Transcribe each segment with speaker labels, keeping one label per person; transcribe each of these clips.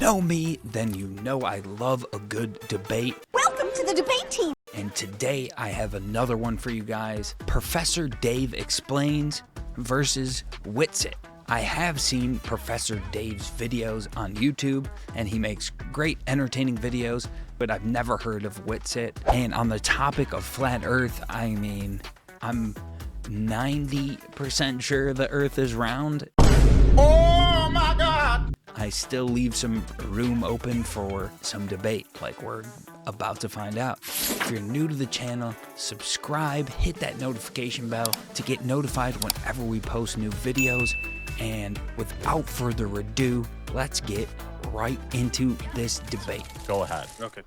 Speaker 1: know me, then you know I love a good debate.
Speaker 2: Welcome to the debate team.
Speaker 1: And today I have another one for you guys. Professor Dave Explains versus Whitsit. I have seen Professor Dave's videos on YouTube, and he makes great entertaining videos, but I've never heard of Whitsit. And on the topic of flat Earth, I mean, I'm 90% sure the Earth is round.
Speaker 3: Oh my God!
Speaker 1: I still leave some room open for some debate, like we're about to find out. If you're new to the channel, subscribe, hit that notification bell to get notified whenever we post new videos. And without further ado, let's get right into this debate.
Speaker 3: Go ahead.
Speaker 4: Okay.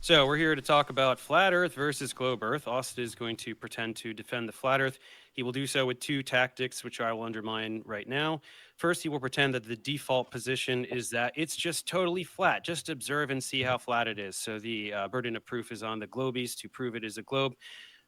Speaker 4: So we're here to talk about flat Earth versus globe Earth. Austin is going to pretend to defend the flat Earth. He will do so with two tactics, which I will undermine right now. First, he will pretend that the default position is that it's just totally flat. Just observe and see how flat it is. So the burden of proof is on the globies to prove it is a globe.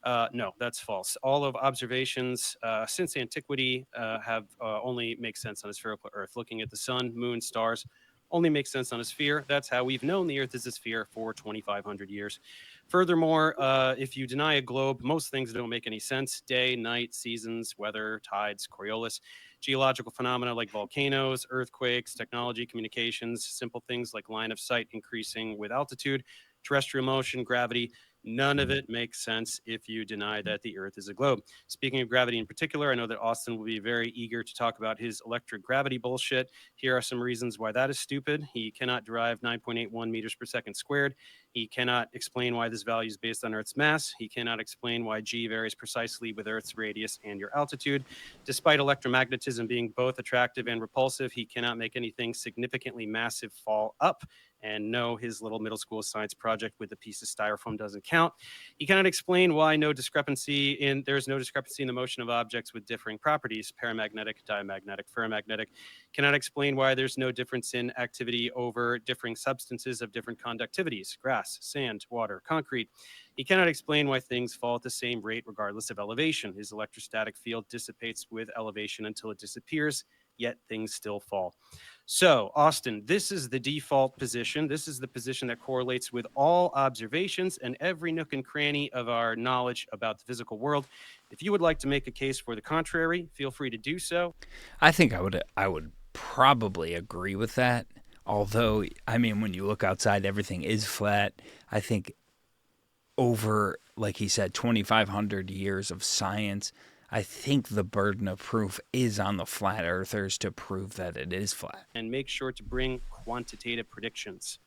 Speaker 4: No, that's false. All of observations since antiquity have only make sense on a spherical Earth. Looking at the sun, moon, stars, only makes sense on a sphere. That's how we've known the Earth is a sphere for 2,500 years. Furthermore, if you deny a globe, most things don't make any sense. Day, night, seasons, weather, tides, Coriolis, geological phenomena like volcanoes, earthquakes, technology, communications, simple things like line of sight increasing with altitude, terrestrial motion, gravity. None of it makes sense if you deny that the Earth is a globe. Speaking of gravity in particular, I know that Austin will be very eager to talk about his electric gravity bullshit. Here are some reasons why that is stupid. He cannot derive 9.81 meters per second squared. He cannot explain why this value is based on Earth's mass. He cannot explain why G varies precisely with Earth's radius and your altitude. Despite electromagnetism being both attractive and repulsive, he cannot make anything significantly massive fall up. And no, his little middle school science project with a piece of styrofoam doesn't count. He cannot explain why there's no discrepancy in the motion of objects with differing properties, paramagnetic, diamagnetic, ferromagnetic. Cannot explain why there's no difference in activity over differing substances of different conductivities, grass, sand, water, concrete. He cannot explain why things fall at the same rate regardless of elevation. His electrostatic field dissipates with elevation until it disappears, yet things still fall. So, Austin, this is the default position. This is the position that correlates with all observations and every nook and cranny of our knowledge about the physical world. If you would like to make a case for the contrary, feel free to do so.
Speaker 1: I think I would probably agree with that. Although, I mean, when you look outside, everything is flat. I think over, like he said, 2,500 years of science, I think the burden of proof is on the flat earthers to prove that it is flat.
Speaker 4: And make sure to bring quantitative predictions.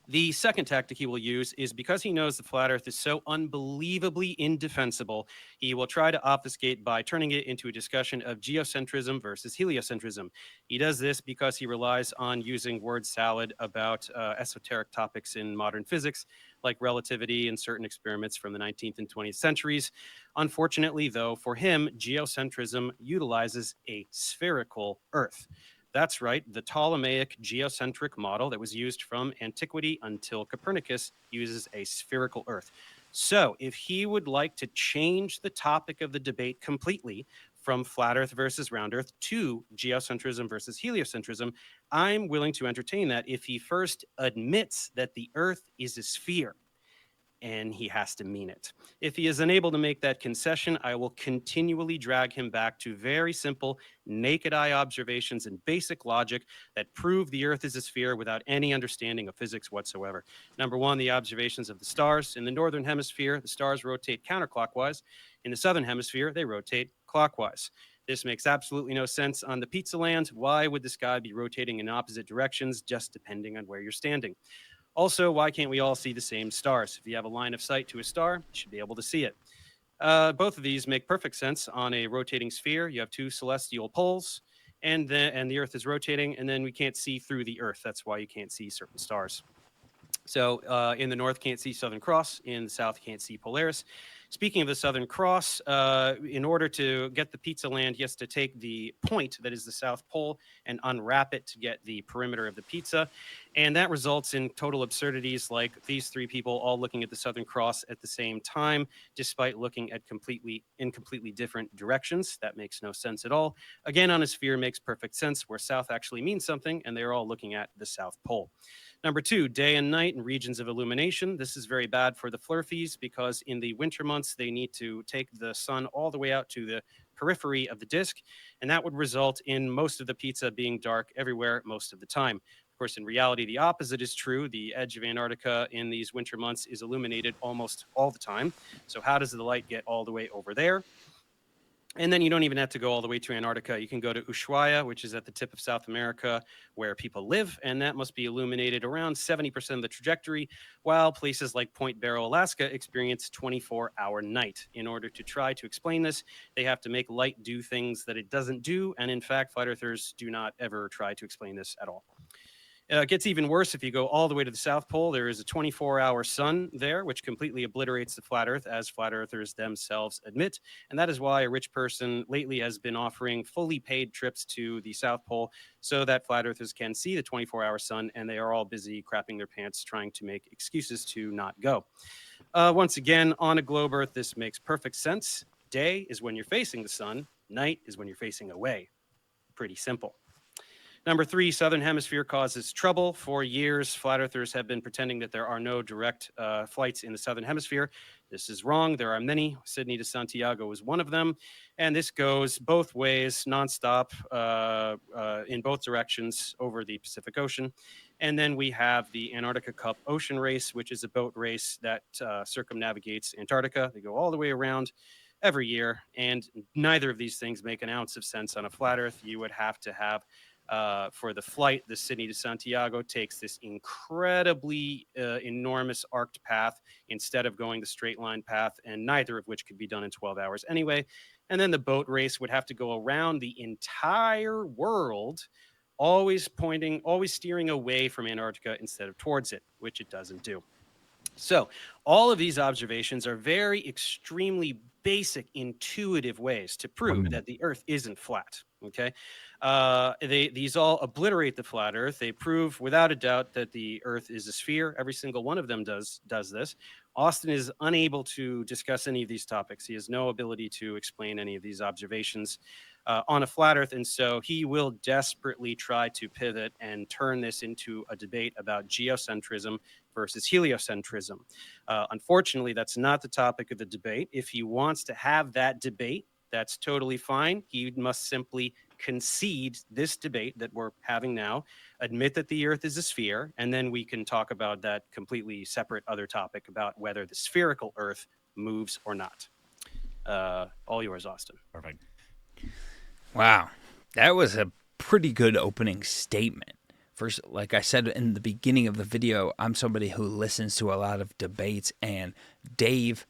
Speaker 4: The second tactic he will use is because he knows the flat Earth is so unbelievably indefensible, he will try to obfuscate by turning it into a discussion of geocentrism versus heliocentrism. He does this because he relies on using word salad about esoteric topics in modern physics, like relativity and certain experiments from the 19th and 20th centuries. Unfortunately, though, for him, geocentrism utilizes a spherical Earth. That's right, the Ptolemaic geocentric model that was used from antiquity until Copernicus uses a spherical Earth. So if he would like to change the topic of the debate completely from flat Earth versus round Earth to geocentrism versus heliocentrism, I'm willing to entertain that if he first admits that the Earth is a sphere. And he has to mean it. If he is unable to make that concession, I will continually drag him back to very simple, naked eye observations and basic logic that prove the Earth is a sphere without any understanding of physics whatsoever. Number one, the observations of the stars. In the northern hemisphere, the stars rotate counterclockwise. In the southern hemisphere, they rotate clockwise. This makes absolutely no sense on the pizza land. Why would the sky be rotating in opposite directions just depending on where you're standing? Also, why can't we all see the same stars? If you have a line of sight to a star, you should be able to see it. Both of these make perfect sense on a rotating sphere. You have two celestial poles, and the Earth is rotating, and then we can't see through the Earth. That's why you can't see certain stars. So in the north, can't see Southern Cross. In the south, can't see Polaris. Speaking of the Southern Cross, in order to get the pizza land, he has to take the point that is the South Pole and unwrap it to get the perimeter of the pizza. And that results in total absurdities like these three people all looking at the Southern Cross at the same time, despite looking at completely different directions. That makes no sense at all. Again, on a sphere makes perfect sense where south actually means something, and they're all looking at the South Pole. Number 2, day and night and regions of illumination. This is very bad for the Flurfies because in the winter months, they need to take the sun all the way out to the periphery of the disk, and that would result in most of the pizza being dark everywhere most of the time. Of course, in reality, the opposite is true. The edge of Antarctica in these winter months is illuminated almost all the time. So how does the light get all the way over there? And then you don't even have to go all the way to Antarctica. You can go to Ushuaia, which is at the tip of South America, where people live, and that must be illuminated around 70% of the trajectory, while places like Point Barrow, Alaska, experience 24-hour night. In order to try to explain this, they have to make light do things that it doesn't do, and in fact, flat earthers do not ever try to explain this at all. It gets even worse if you go all the way to the South Pole. There is a 24-hour sun there, which completely obliterates the flat Earth, as flat earthers themselves admit. And that is why a rich person lately has been offering fully paid trips to the South Pole so that flat earthers can see the 24-hour sun, and they are all busy crapping their pants trying to make excuses to not go. Once again, on a globe Earth, this makes perfect sense. Day is when you're facing the sun. Night is when you're facing away. Pretty simple. Number 3, Southern Hemisphere causes trouble. For years, flat earthers have been pretending that there are no direct flights in the Southern Hemisphere. This is wrong. There are many. Sydney to Santiago is one of them. And this goes both ways, nonstop, in both directions over the Pacific Ocean. And then we have the Antarctica Cup Ocean Race, which is a boat race that circumnavigates Antarctica. They go all the way around every year. And neither of these things make an ounce of sense on a flat Earth. You would have to have for the flight, the Sydney to Santiago takes this incredibly enormous arced path instead of going the straight line path, and neither of which could be done in 12 hours anyway. And then the boat race would have to go around the entire world, always steering away from Antarctica instead of towards it, which it doesn't do. So all of these observations are very extremely basic, intuitive ways to prove that the Earth isn't flat. Okay, these all obliterate the flat Earth. They prove without a doubt that the Earth is a sphere. Every single one of them does this. Austin is unable to discuss any of these topics. He has no ability to explain any of these observations on a flat Earth, and so he will desperately try to pivot and turn this into a debate about geocentrism versus heliocentrism. Unfortunately, that's not the topic of the debate. If he wants to have that debate, that's totally fine. He must simply concede this debate that we're having now, admit that the Earth is a sphere, and then we can talk about that completely separate other topic about whether the spherical Earth moves or not. All yours, Austin.
Speaker 2: Perfect.
Speaker 1: Wow. That was a pretty good opening statement. First, like I said in the beginning of the video, I'm somebody who listens to a lot of debates, and Dave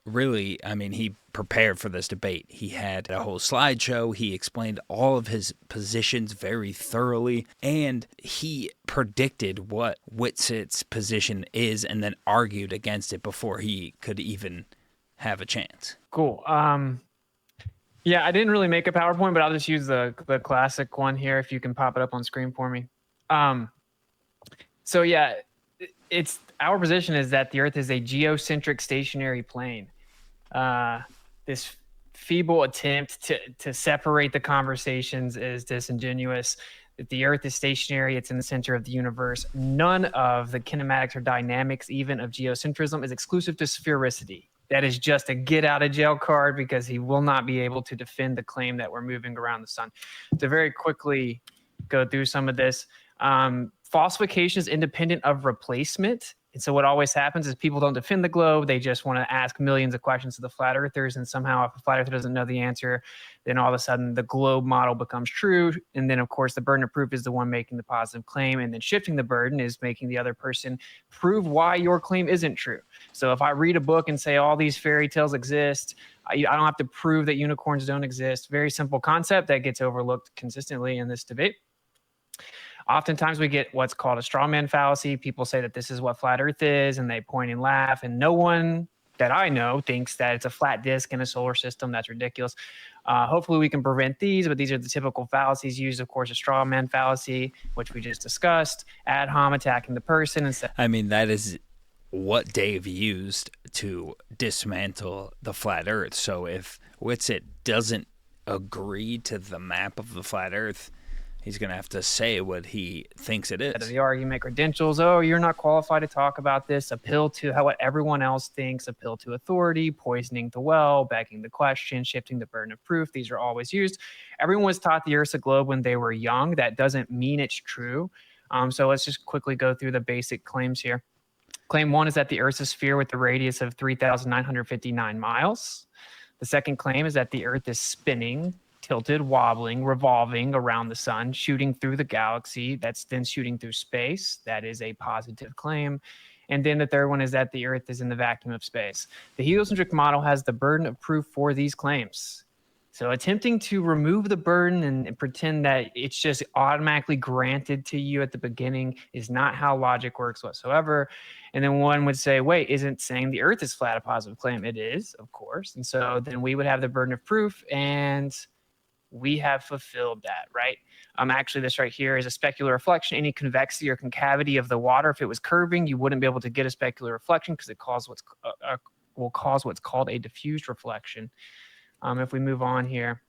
Speaker 1: really, I mean, he prepared for this debate. He had a whole slideshow. He explained all of his positions very thoroughly, and he predicted what Whitsit's position is and then argued against it before he could even have a chance.
Speaker 5: Cool. Yeah, I didn't really make a PowerPoint, but I'll just use the classic one here if you can pop it up on screen for me. So yeah, it's our position is that the Earth is a geocentric stationary plane. This feeble attempt to separate the conversations is disingenuous. That the Earth is stationary, it's in the center of the universe. None of the kinematics or dynamics, even of geocentrism, is exclusive to sphericity. That is just a get out of jail card because he will not be able to defend the claim that we're moving around the sun. To very quickly go through some of this, falsification is independent of replacement. And so what always happens is people don't defend the globe. They just want to ask millions of questions to the flat earthers. And somehow if a flat earther doesn't know the answer, then all of a sudden the globe model becomes true. And then of course the burden of proof is the one making the positive claim. And then shifting the burden is making the other person prove why your claim isn't true. So if I read a book and say all these fairy tales exist, I don't have to prove that unicorns don't exist. Very simple concept that gets overlooked consistently in this debate. Oftentimes we get what's called a straw man fallacy. People say that this is what flat Earth is, and they point and laugh, and no one that I know thinks that it's a flat disk in a solar system. That's ridiculous. Hopefully we can prevent these, but these are the typical fallacies used. Of course, a straw man fallacy, which we just discussed, ad hom, attacking the person. Instead.
Speaker 1: I mean, that is what Dave used to dismantle the flat earth. So if Whitsit doesn't agree to the map of the flat earth, he's going to have to say what he thinks it is.
Speaker 5: The argument credentials, oh, you're not qualified to talk about this, appeal to what everyone else thinks, appeal to authority, poisoning the well, begging the question, shifting the burden of proof. These are always used. Everyone was taught the Earth's a globe when they were young. That doesn't mean it's true. So let's just quickly go through the basic claims here. Claim 1 is that the Earth's a sphere with a radius of 3,959 miles. The second claim is that the Earth is spinning, tilted, wobbling, revolving around the sun, shooting through the galaxy, that's then shooting through space. That is a positive claim. And then the third one is that the Earth is in the vacuum of space. The heliocentric model has the burden of proof for these claims. So attempting to remove the burden and pretend that it's just automatically granted to you at the beginning is not how logic works whatsoever. And then one would say, wait, isn't saying the Earth is flat a positive claim? It is, of course. And so then we would have the burden of proof, and we have fulfilled that, right? Actually, this right here is a specular reflection. Any convexity or concavity of the water, if it was curving, you wouldn't be able to get a specular reflection because it will cause what's called a diffused reflection. If we move on here,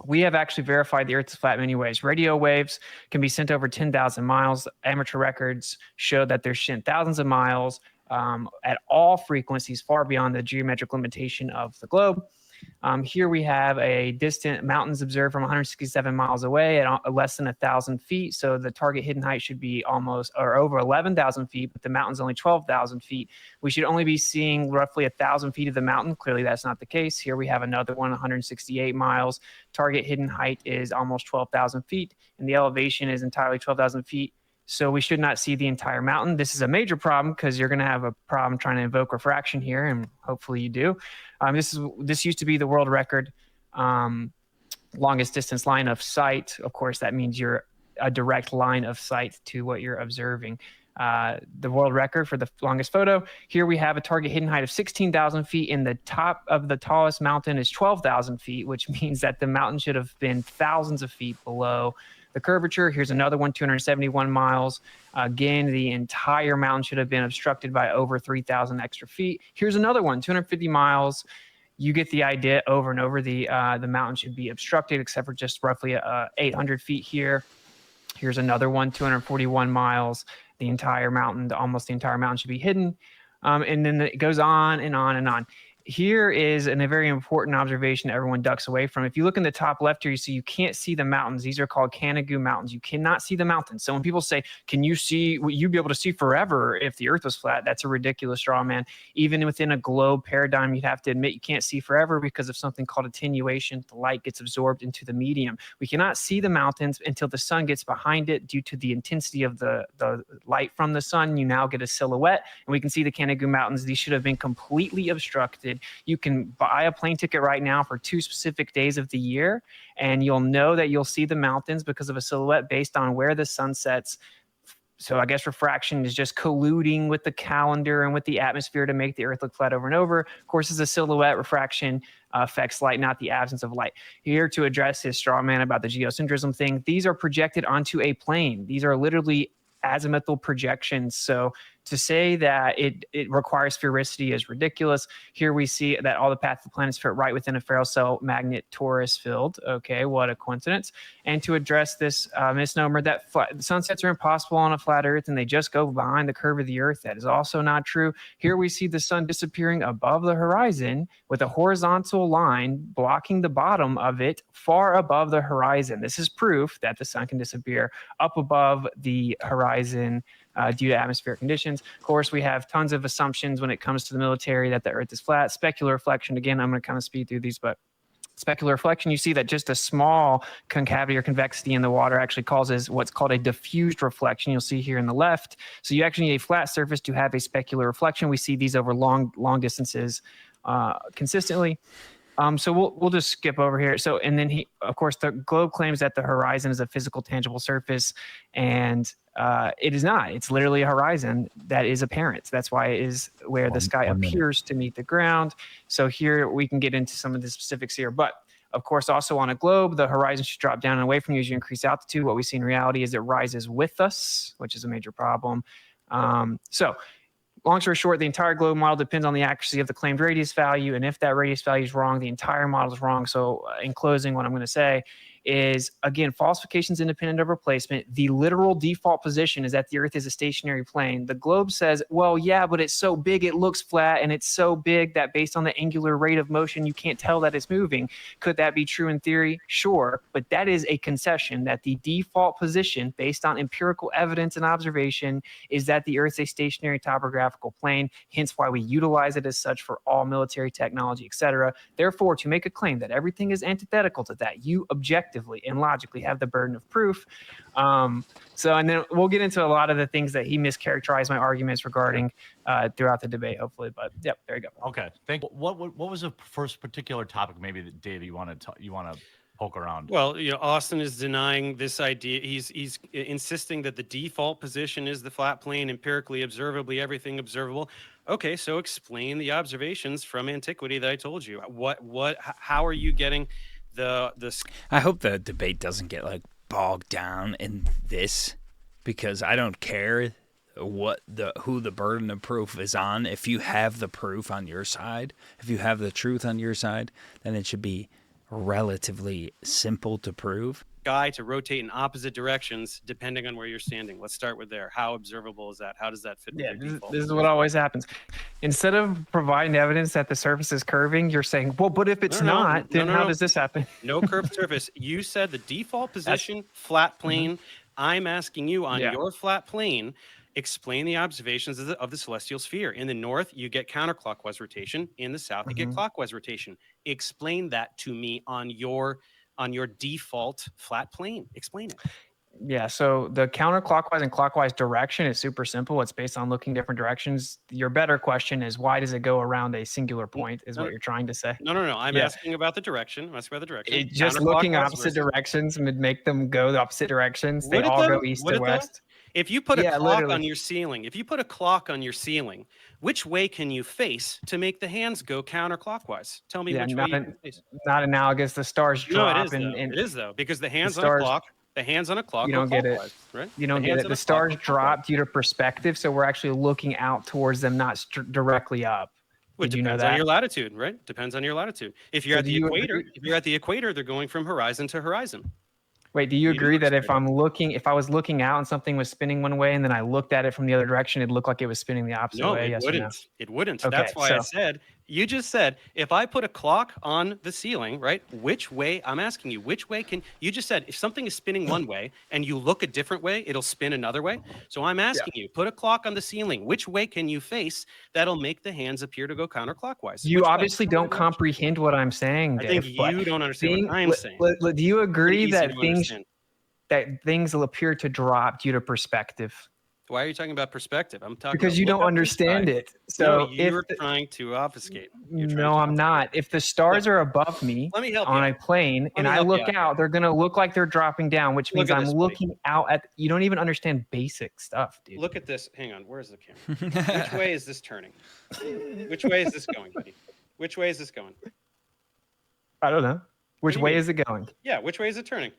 Speaker 5: we have actually verified the Earth is flat in many ways. Radio waves can be sent over 10,000 miles. Amateur records show that they're sent thousands of miles at all frequencies far beyond the geometric limitation of the globe. Here we have a distant mountains observed from 167 miles away at less than 1,000 feet. So the target hidden height should be almost or over 11,000 feet, but the mountain's only 12,000 feet. We should only be seeing roughly 1,000 feet of the mountain. Clearly, that's not the case. Here we have another one, 168 miles. Target hidden height is almost 12,000 feet, and the elevation is entirely 12,000 feet. So we should not see the entire mountain. This is a major problem because you're going to have a problem trying to invoke refraction here, and hopefully you do. This used to be the world record longest distance line of sight. Of course, that means you're a direct line of sight to what you're observing. The world record for the longest photo. Here we have a target hidden height of 16,000 feet, and the top of the tallest mountain is 12,000 feet, which means that the mountain should have been thousands of feet below the curvature. Here's another one, 271 miles. Again, the entire mountain should have been obstructed by over 3,000 extra feet. Here's another one, 250 miles. You get the idea. Over and over, the mountain should be obstructed, except for just roughly 800 feet here. Here's another one, 241 miles. The entire mountain, almost the entire mountain should be hidden. And then it goes on and on and on. Here is a very important observation that everyone ducks away from. If you look in the top left here, you see you can't see the mountains. These are called Canigou Mountains. You cannot see the mountains. So when people say, can you see, will you be able to see forever if the Earth was flat? That's a ridiculous straw man. Even within a globe paradigm, you'd have to admit you can't see forever because of something called attenuation. The light gets absorbed into the medium. We cannot see the mountains until the sun gets behind it due to the intensity of the light from the sun. You now get a silhouette, and we can see the Canigou Mountains. These should have been completely obstructed. You can buy a plane ticket right now for 2 specific days of the year, and you'll know that you'll see the mountains because of a silhouette based on where the sun sets. So I guess refraction is just colluding with the calendar and with the atmosphere to make the Earth look flat over and over. Of course, as a silhouette, refraction affects light, not the absence of light. Here to address his straw man about the geocentrism thing, these are projected onto a plane. These are literally azimuthal projections. So to say that it requires sphericity is ridiculous. Here we see that all the paths of the planets fit right within a Ferrocell magnet torus field. Okay, what a coincidence. And to address this misnomer that sunsets are impossible on a flat Earth and they just go behind the curve of the Earth, that is also not true. Here we see the sun disappearing above the horizon with a horizontal line blocking the bottom of it far above the horizon. This is proof that the sun can disappear up above the horizon due to atmospheric conditions. Of course, we have tons of assumptions when it comes to the military that the Earth is flat. Specular reflection, again, I'm going to kind of speed through these, but specular reflection, you see that just a small concavity or convexity in the water actually causes what's called a diffused reflection. You'll see here in the left. So you actually need a flat surface to have a specular reflection. We see these over long distances consistently. So we'll just skip over here. So, and then of course, the globe claims that the horizon is a physical, tangible surface, and it is not. It's literally a horizon that is apparent. That's why it is where the sky appears to meet the ground. So here we can get into some of the specifics here, but of course, also on a globe, the horizon should drop down and away from you as you increase altitude. What we see in reality is it rises with us, which is a major problem. So long story short, the entire globe model depends on the accuracy of the claimed radius value. And if that radius value is wrong, the entire model is wrong. So in closing, what I'm going to say is, again, falsifications independent of replacement. The literal default position is that the Earth is a stationary plane. The globe says, well, yeah, but it's so big it looks flat, and it's so big that based on the angular rate of motion, you can't tell that it's moving. Could that be true in theory? Sure, but that is a concession that the default position based on empirical evidence and observation is that the Earth is a stationary topographical plane, hence why we utilize it as such for all military technology, etc. Therefore, to make a claim that everything is antithetical to that, you objectively and logically have the burden of proof. And then we'll get into a lot of the things that he mischaracterized my arguments regarding throughout the debate, hopefully. But yep, there you go.
Speaker 2: Okay, thank you. What was the first particular topic, maybe that Dave you want to poke around?
Speaker 4: Well, Austin is denying this idea. He's insisting that the default position is the flat plane, empirically, observably, everything observable. Okay, so explain the observations from antiquity that I told you. How are you getting the
Speaker 1: I hope the debate doesn't get like bogged down in this, because I don't care who the burden of proof is on. If you have the proof on your side, if you have the truth on your side, then it should be relatively simple to prove.
Speaker 4: Sky to rotate in opposite directions depending on where you're standing. Let's start with there. How observable is that? How does that fit with your default?
Speaker 5: This is what always happens. Instead of providing evidence that the surface is curving, you're saying, well, but if it's not, then how does this happen?
Speaker 4: No curved surface. You said the default position, flat plane. I'm asking you on your flat plane, explain the observations of the celestial sphere. In the north, you get counterclockwise rotation. In the south, you get clockwise rotation. Explain that to me on your default flat plane. Explain it.
Speaker 5: Yeah, so the counterclockwise and clockwise direction is super simple. It's based on looking different directions. Your better question is, why does it go around a singular point, is what you're trying to say?
Speaker 4: No. I'm asking about the direction. I'm asking about the direction.
Speaker 5: Just looking opposite directions would make them go the opposite directions. They all go east to west.
Speaker 4: If you put a clock on your ceiling, which way can you face to make the hands go counterclockwise? Tell me which way you can face.
Speaker 5: Not analogous. The stars drop.
Speaker 4: It is though, because the hands on a clock.
Speaker 5: You don't get it.
Speaker 4: Right?
Speaker 5: You don't get it. The stars drop due to perspective, so we're actually looking out towards them, not directly up.
Speaker 4: Which depends on your latitude, right? Depends on your latitude. If you're at the equator, they're going from horizon to horizon.
Speaker 5: Wait, do you agree that if I was looking out and something was spinning one way and then I looked at it from the other direction, it'd look like it was spinning the opposite way?
Speaker 4: No, it wouldn't. It wouldn't.
Speaker 5: Okay,
Speaker 4: that's why I said, you just said, if I put a clock on the ceiling, right, which way, I'm asking you, which way you just said, if something is spinning one way and you look a different way, it'll spin another way. So I'm asking you, put a clock on the ceiling. Which way can you face that'll make the hands appear to go counterclockwise?
Speaker 5: You obviously don't comprehend what I'm saying, Dave.
Speaker 4: I think you don't understand what I'm saying.
Speaker 5: Do you agree that things will appear to drop due to perspective?
Speaker 4: Why are you talking about perspective? I'm talking
Speaker 5: because you don't understand it. So
Speaker 4: you're trying to obfuscate.
Speaker 5: No, I'm not. If the stars are above me on a plane and I look out, they're going to look like they're dropping down, which means I'm looking out at. You don't even understand basic stuff, dude.
Speaker 4: Look at this. Hang on. Where's the camera? Which way is this turning? Which way is this going, buddy? Which way is this going?
Speaker 5: I don't know. Which way is it going?
Speaker 4: Yeah. Which way is it turning?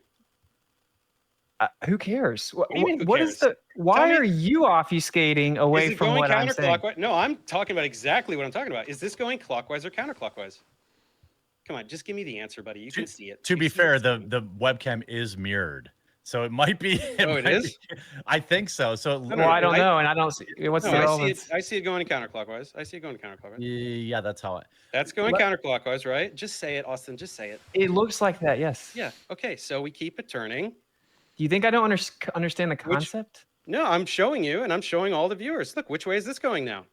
Speaker 5: Who cares?
Speaker 4: What cares?
Speaker 5: Why are you obfuscating away from what I'm saying?
Speaker 4: No, I'm talking about exactly what I'm talking about. Is this going clockwise or counterclockwise? Come on, just give me the answer, buddy. You can see it.
Speaker 2: To be fair, the webcam is mirrored, so it might be.
Speaker 4: It is.
Speaker 2: I think so. So
Speaker 5: I don't know, and I don't see what's the relevance.
Speaker 4: I see it going counterclockwise.
Speaker 2: Yeah, that's how
Speaker 4: That's going counterclockwise, right? Just say it, Austin. Just say it.
Speaker 5: It looks like that, yes.
Speaker 4: Yeah. Okay. So we keep it turning.
Speaker 5: Do you think I don't understand the concept?
Speaker 4: No, I'm showing you, and I'm showing all the viewers. Look, which way is this going now?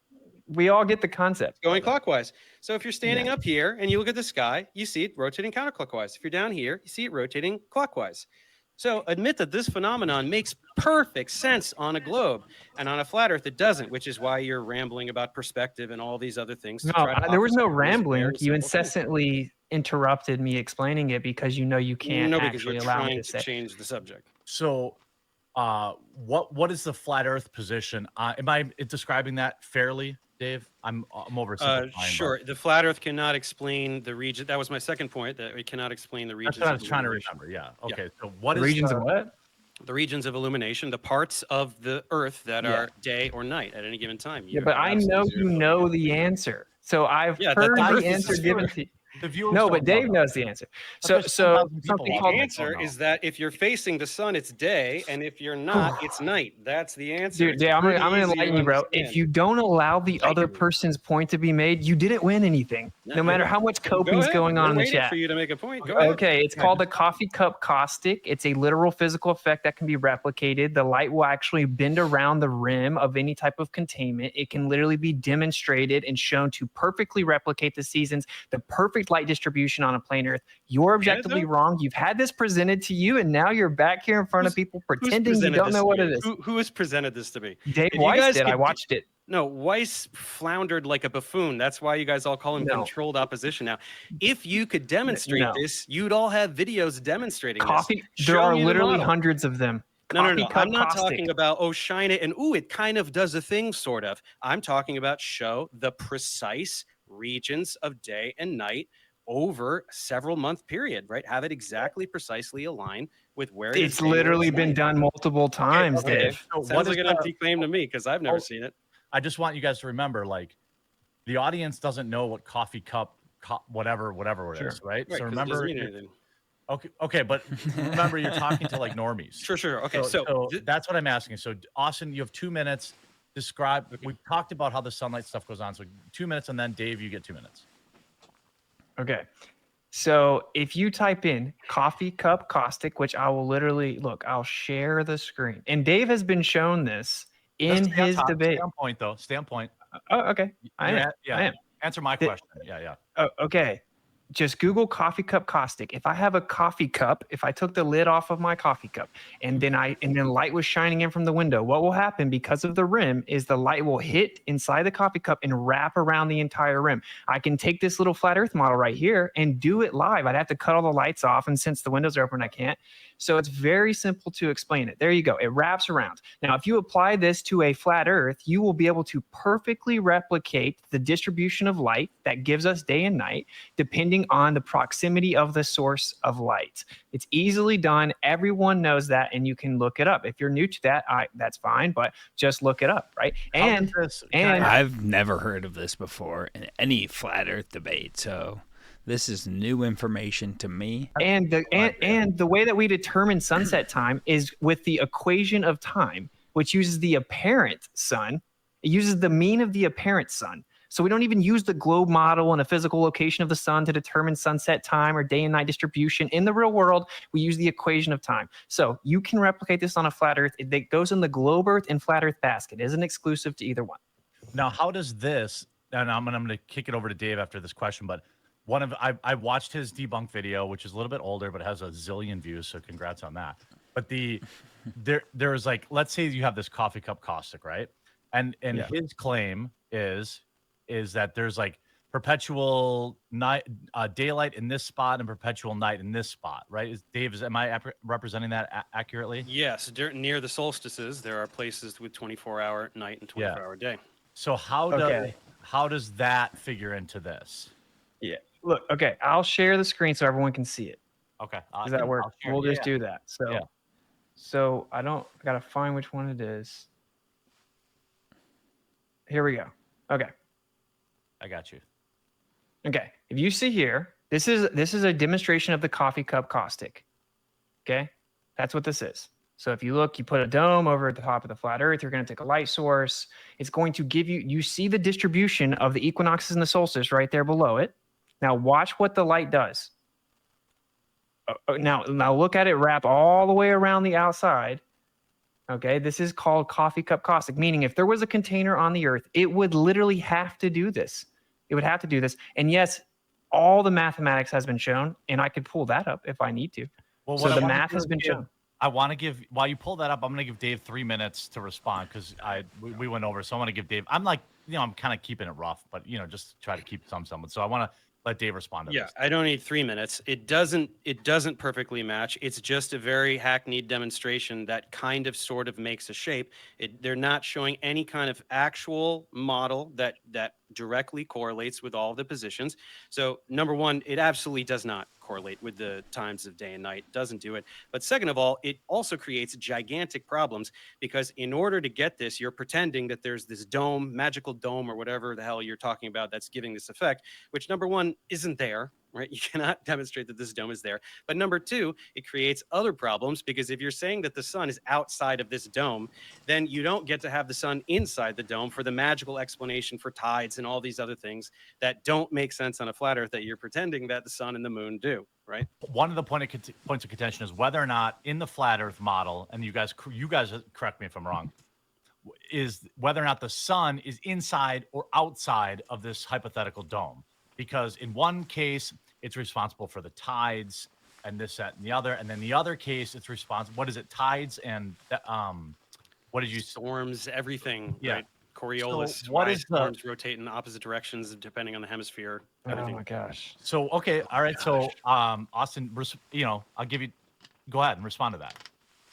Speaker 5: We all get the concept.
Speaker 4: Going clockwise. So if you're standing up here and you look at the sky, you see it rotating counterclockwise. If you're down here, you see it rotating clockwise. So admit that this phenomenon makes perfect sense on a globe, and on a flat Earth it doesn't, which is why you're rambling about perspective and all these other things.
Speaker 5: No, there was no rambling. You incessantly interrupted me explaining it because you know you can't
Speaker 4: No, because
Speaker 5: actually
Speaker 4: we're
Speaker 5: allow me
Speaker 4: trying
Speaker 5: to
Speaker 4: to
Speaker 5: say.
Speaker 4: change the subject.
Speaker 2: So, what is the flat Earth position? Am I describing that fairly, Dave? I'm oversimplifying.
Speaker 4: Sure. The flat Earth cannot explain the region. That was my second point. That it cannot explain the
Speaker 2: That's
Speaker 4: regions.
Speaker 2: what I
Speaker 4: of
Speaker 2: was trying to
Speaker 4: illumination.
Speaker 2: remember. Yeah.
Speaker 4: Yeah.
Speaker 2: Okay. So, what
Speaker 5: The
Speaker 2: is
Speaker 5: regions
Speaker 2: the,
Speaker 5: of what?
Speaker 4: The regions of illumination, the parts of the Earth that
Speaker 2: Yeah.
Speaker 4: are day or night at any given time.
Speaker 5: Yeah,
Speaker 4: You
Speaker 5: but
Speaker 4: have
Speaker 5: I
Speaker 4: absolutely
Speaker 5: know
Speaker 4: zero
Speaker 5: you
Speaker 4: ability
Speaker 5: know
Speaker 4: to-
Speaker 5: the answer. So I've
Speaker 4: Yeah, that
Speaker 5: heard
Speaker 4: the
Speaker 5: the
Speaker 4: Earth is
Speaker 5: answer
Speaker 4: a
Speaker 5: given
Speaker 4: sphere.
Speaker 5: to you.
Speaker 2: the viewers?
Speaker 5: No,
Speaker 2: don't
Speaker 5: but Dave
Speaker 2: know
Speaker 5: knows
Speaker 2: that.
Speaker 5: the answer.
Speaker 2: But
Speaker 5: So
Speaker 2: there's 10,000 people
Speaker 5: something
Speaker 2: watching.
Speaker 5: called
Speaker 4: The
Speaker 2: Don't
Speaker 4: answer
Speaker 2: know.
Speaker 4: is that if you're facing the sun, it's day, and if you're not, it's night. That's the answer.
Speaker 5: Dude,
Speaker 4: It's
Speaker 5: Dave, I'm
Speaker 4: pretty
Speaker 5: gonna
Speaker 4: easy to
Speaker 5: enlighten you, bro. If
Speaker 4: understand.
Speaker 5: you don't allow the
Speaker 4: Right.
Speaker 5: other person's point to be made, you didn't win anything. No matter how much
Speaker 4: Go
Speaker 5: coping's
Speaker 4: ahead.
Speaker 5: going
Speaker 4: We're
Speaker 5: on in the
Speaker 4: waiting
Speaker 5: chat.
Speaker 4: for you to make a point. Go ahead.
Speaker 5: Okay, it's called the coffee cup caustic. It's a literal physical effect that can be replicated. The light will actually bend around the rim of any type of containment. It can literally be demonstrated and shown to perfectly replicate the seasons, the perfect light distribution on a plane Earth. You're objectively
Speaker 4: though?
Speaker 5: wrong. You've had this presented to you, and now you're back here in front of people
Speaker 4: Who's
Speaker 5: pretending you
Speaker 4: presented
Speaker 5: don't
Speaker 4: this
Speaker 5: know
Speaker 4: to
Speaker 5: what
Speaker 4: me?
Speaker 5: it is.
Speaker 4: Who has presented this to me?
Speaker 5: Dave
Speaker 4: If you
Speaker 5: Weiss
Speaker 4: guys
Speaker 5: did. I
Speaker 4: could-
Speaker 5: watched it.
Speaker 4: No, Weiss floundered like a buffoon. That's why you guys all call him
Speaker 5: No.
Speaker 4: controlled opposition now. If you could demonstrate
Speaker 5: No.
Speaker 4: this, you'd all have videos demonstrating
Speaker 5: Coffee.
Speaker 4: this.
Speaker 5: There
Speaker 4: Show
Speaker 5: are
Speaker 4: me the
Speaker 5: literally
Speaker 4: model.
Speaker 5: hundreds of them.
Speaker 4: No.
Speaker 5: Coffee cup
Speaker 4: I'm not
Speaker 5: caustic.
Speaker 4: talking about, oh, shine it and, ooh, it kind of does a thing, sort of. I'm talking about show the precise regions of day and night over a several month period, right? Have it exactly precisely align with where it is
Speaker 5: It's
Speaker 4: day, where
Speaker 5: literally
Speaker 4: it's
Speaker 5: been
Speaker 4: night.
Speaker 5: done multiple times,
Speaker 4: Okay.
Speaker 5: Dave.
Speaker 2: So
Speaker 4: Sounds
Speaker 2: what
Speaker 4: like
Speaker 2: is
Speaker 4: an
Speaker 2: the-
Speaker 4: empty claim to me because I've never
Speaker 2: Oh,
Speaker 4: seen it.
Speaker 2: I just want you guys to remember, like, the audience doesn't know what coffee cup, whatever it is, right?
Speaker 4: Right,
Speaker 2: So
Speaker 4: 'cause it
Speaker 2: remember,
Speaker 4: doesn't mean anything.
Speaker 2: okay, but remember, you're talking to like normies.
Speaker 4: Sure. Okay, so
Speaker 2: That's what I'm asking. So, Austin, you have 2 minutes. Describe.
Speaker 4: Okay.
Speaker 2: We talked about how the sunlight stuff goes on. So, 2 minutes, and then Dave, you get 2 minutes.
Speaker 5: Okay. So if you type in coffee cup caustic, which I will literally look, I'll share the screen. And Dave has been shown this in
Speaker 2: Stay on
Speaker 5: his
Speaker 2: top.
Speaker 5: debate.
Speaker 2: Stay on point, though. Stay on point.
Speaker 5: Oh, okay. I am.
Speaker 2: Yeah.
Speaker 5: I am.
Speaker 2: Answer my
Speaker 5: The-
Speaker 2: question. Yeah.
Speaker 5: Oh, okay. Just Google coffee cup caustic. If I have a coffee cup, if I took the lid off of my coffee cup and then light was shining in from the window, what will happen because of the rim is the light will hit inside the coffee cup and wrap around the entire rim. I can take this little flat earth model right here and do it live. I'd have to cut all the lights off, and since the windows are open, I can't. So it's very simple to explain it. There you go. It wraps around. Now, if you apply this to a flat earth, you will be able to perfectly replicate the distribution of light that gives us day and night, depending on the proximity of the source of light. It's easily done. Everyone knows that, and you can look it up. If you're new to that, that's fine, but just look it up, right? And
Speaker 1: I've never heard of this before in any flat Earth debate, so this is new information to me.
Speaker 5: And the way that we determine sunset time is with the equation of time, which uses the apparent sun. It uses the mean of the apparent sun. So we don't even use the globe model and a physical location of the sun to determine sunset time or day and night distribution. In the real world, we use the equation of time. So you can replicate this on a flat Earth. It goes in the globe Earth and flat Earth basket. It isn't exclusive to either one.
Speaker 2: Now, how does this? And I'm going to kick it over to Dave after this question, but I watched his debunk video, which is a little bit older, but has a zillion views. So congrats on that. But there's like, let's say you have this coffee cup caustic, right? And his claim is that there's like perpetual night, daylight in this spot and perpetual night in this spot, right? Am I representing that accurately?
Speaker 4: yes, near the solstices, there are places with 24-hour night and 24-hour day.
Speaker 2: So how does that figure into this?
Speaker 5: Yeah. Look, okay, I'll share the screen so everyone can see it.
Speaker 2: Okay.
Speaker 5: Does that work? We'll just do that. So,
Speaker 2: Yeah.
Speaker 5: so I gotta find which one it is. Here we go. Okay.
Speaker 2: I got you.
Speaker 5: Okay. If you see here, this is a demonstration of the coffee cup caustic. Okay. That's what this is. So if you look, you put a dome over at the top of the flat Earth, you're going to take a light source. It's going to give you see the distribution of the equinoxes and the solstice right there below it. Now watch what the light does. Now look at it wrap all the way around the outside. Okay, this is called coffee cup caustic, meaning if there was a container on the Earth, it would literally have to do this. It would have to do this. And yes, all the mathematics has been shown, and I could pull that up if I need to.
Speaker 2: Well,
Speaker 5: so the math has been shown.
Speaker 2: I want to give, while you pull that up, I'm going to give Dave 3 minutes to respond because we went over. So I want to give Dave, I'm kind of keeping it rough, but just try to keep some. So I want to let Dave respond to
Speaker 4: Yeah,
Speaker 2: this.
Speaker 4: I don't need 3 minutes. It doesn't perfectly match. It's just a very hackneyed demonstration that kind of sort of makes a shape. They're not showing any kind of actual model that directly correlates with all the positions. So number one, it absolutely does not correlate with the times of day and night. It doesn't do it. But second of all, it also creates gigantic problems because in order to get this, you're pretending that there's this dome, magical dome or whatever the hell you're talking about that's giving this effect, which number one isn't there, right? You cannot demonstrate that this dome is there. But number two, it creates other problems because if you're saying that the sun is outside of this dome, then you don't get to have the sun inside the dome for the magical explanation for tides and all these other things that don't make sense on a flat earth that you're pretending that the sun and the moon do, right?
Speaker 2: One of the points of contention is whether or not in the flat Earth model, and you guys correct me if I'm wrong, is whether or not the sun is inside or outside of this hypothetical dome. Because in one case, it's responsible for the tides and this, that, and the other. And then the other case, it's responsible. What is it? Tides and what did you?
Speaker 4: Storms, everything.
Speaker 2: Yeah.
Speaker 4: Right? Coriolis.
Speaker 2: So what is
Speaker 4: storms rotate in opposite directions depending on the hemisphere? Everything.
Speaker 5: Oh my gosh.
Speaker 2: So okay, all right. So Austin, I'll give you. Go ahead and respond to that.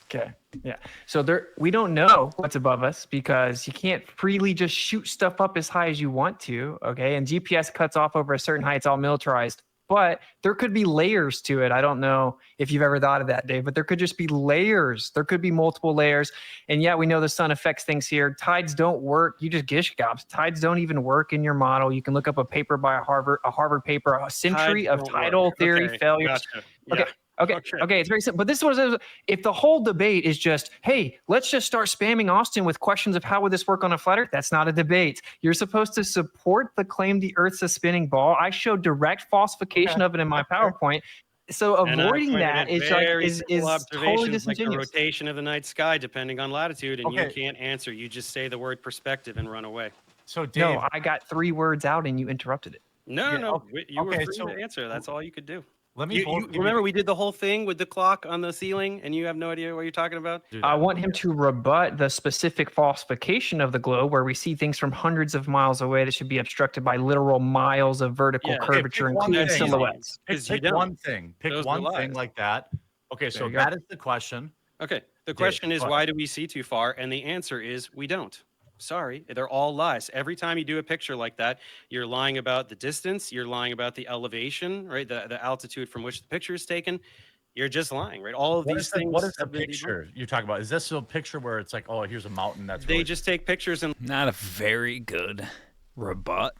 Speaker 5: Okay. Yeah. So we don't know what's above us because you can't freely just shoot stuff up as high as you want to. Okay. And GPS cuts off over a certain height. It's all militarized. But there could be layers to it. I don't know if you've ever thought of that, Dave, but there could just be layers. There could be multiple layers. And yeah, we know the sun affects things here. Tides don't work. You just gish gobs. Tides don't even work in your model. You can look up a paper by a Harvard paper, a century of tidal theory failures.
Speaker 4: Gotcha.
Speaker 5: Okay.
Speaker 4: Yeah.
Speaker 5: Okay, it's very simple. But this was if the whole debate is just, hey, let's just start spamming Austin with questions of how would this work on a flat Earth. That's not a debate. You're supposed to support the claim the Earth's a spinning ball. I showed direct falsification of it in my PowerPoint. So avoiding that is totally disingenuous.
Speaker 4: Like the rotation of the night sky, depending on latitude, and you can't answer. You just say the word perspective and run away.
Speaker 2: So Dave,
Speaker 5: no, I got 3 words out and you interrupted it.
Speaker 4: No. You were free to answer. That's all you could do.
Speaker 2: Let me
Speaker 4: remember we did the whole thing with the clock on the ceiling, and you have no idea what you're talking about.
Speaker 5: I want him to rebut the specific falsification of the globe, where we see things from hundreds of miles away that should be obstructed by literal miles of vertical curvature, including silhouettes.
Speaker 2: Pick one thing. Pick one thing like that. Okay, so that is the question.
Speaker 4: Okay, the question is, why do we see too far? And the answer is, we don't. Sorry, they're all lies. Every time you do a picture like that, you're lying about the distance, you're lying about the elevation, right? The altitude from which the picture is taken. You're just lying, right? All of these things.
Speaker 2: What is the picture you're talking about? Is this a picture where it's like, oh, here's a mountain that's
Speaker 4: they just take pictures and
Speaker 1: not a very good rebut,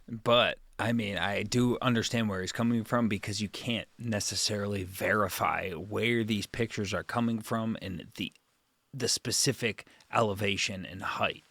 Speaker 1: but I mean, I do understand where he's coming from because you can't necessarily verify where these pictures are coming from and the specific elevation and height.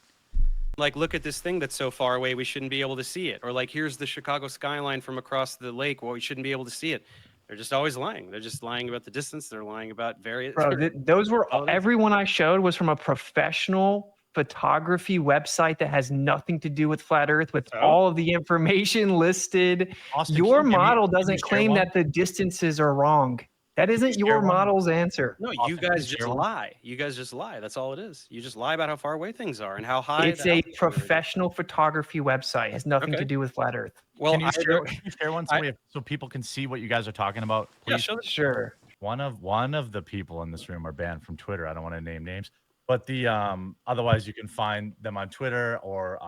Speaker 4: Like, look at this thing that's so far away, we shouldn't be able to see it. Or like, here's the Chicago skyline from across the lake. Well, we shouldn't be able to see it. They're just always lying. They're just lying about the distance. They're lying about various.
Speaker 5: Bro, those were everyone I showed was from a professional photography website that has nothing to do with flat Earth, with all of the information listed.
Speaker 2: Austin,
Speaker 5: your model doesn't claim that the distances are wrong. That isn't your model's answer.
Speaker 4: No, you guys just lie. You guys just lie. That's all it is. You just lie about how far away things are and how high.
Speaker 5: It's a professional photography website. It has nothing to do with flat Earth.
Speaker 2: Well, can you share one so people can see what you guys are talking about? Please?
Speaker 4: Yeah,
Speaker 5: sure.
Speaker 2: One of the people in this room are banned from Twitter. I don't want to name names, but the otherwise you can find them on Twitter or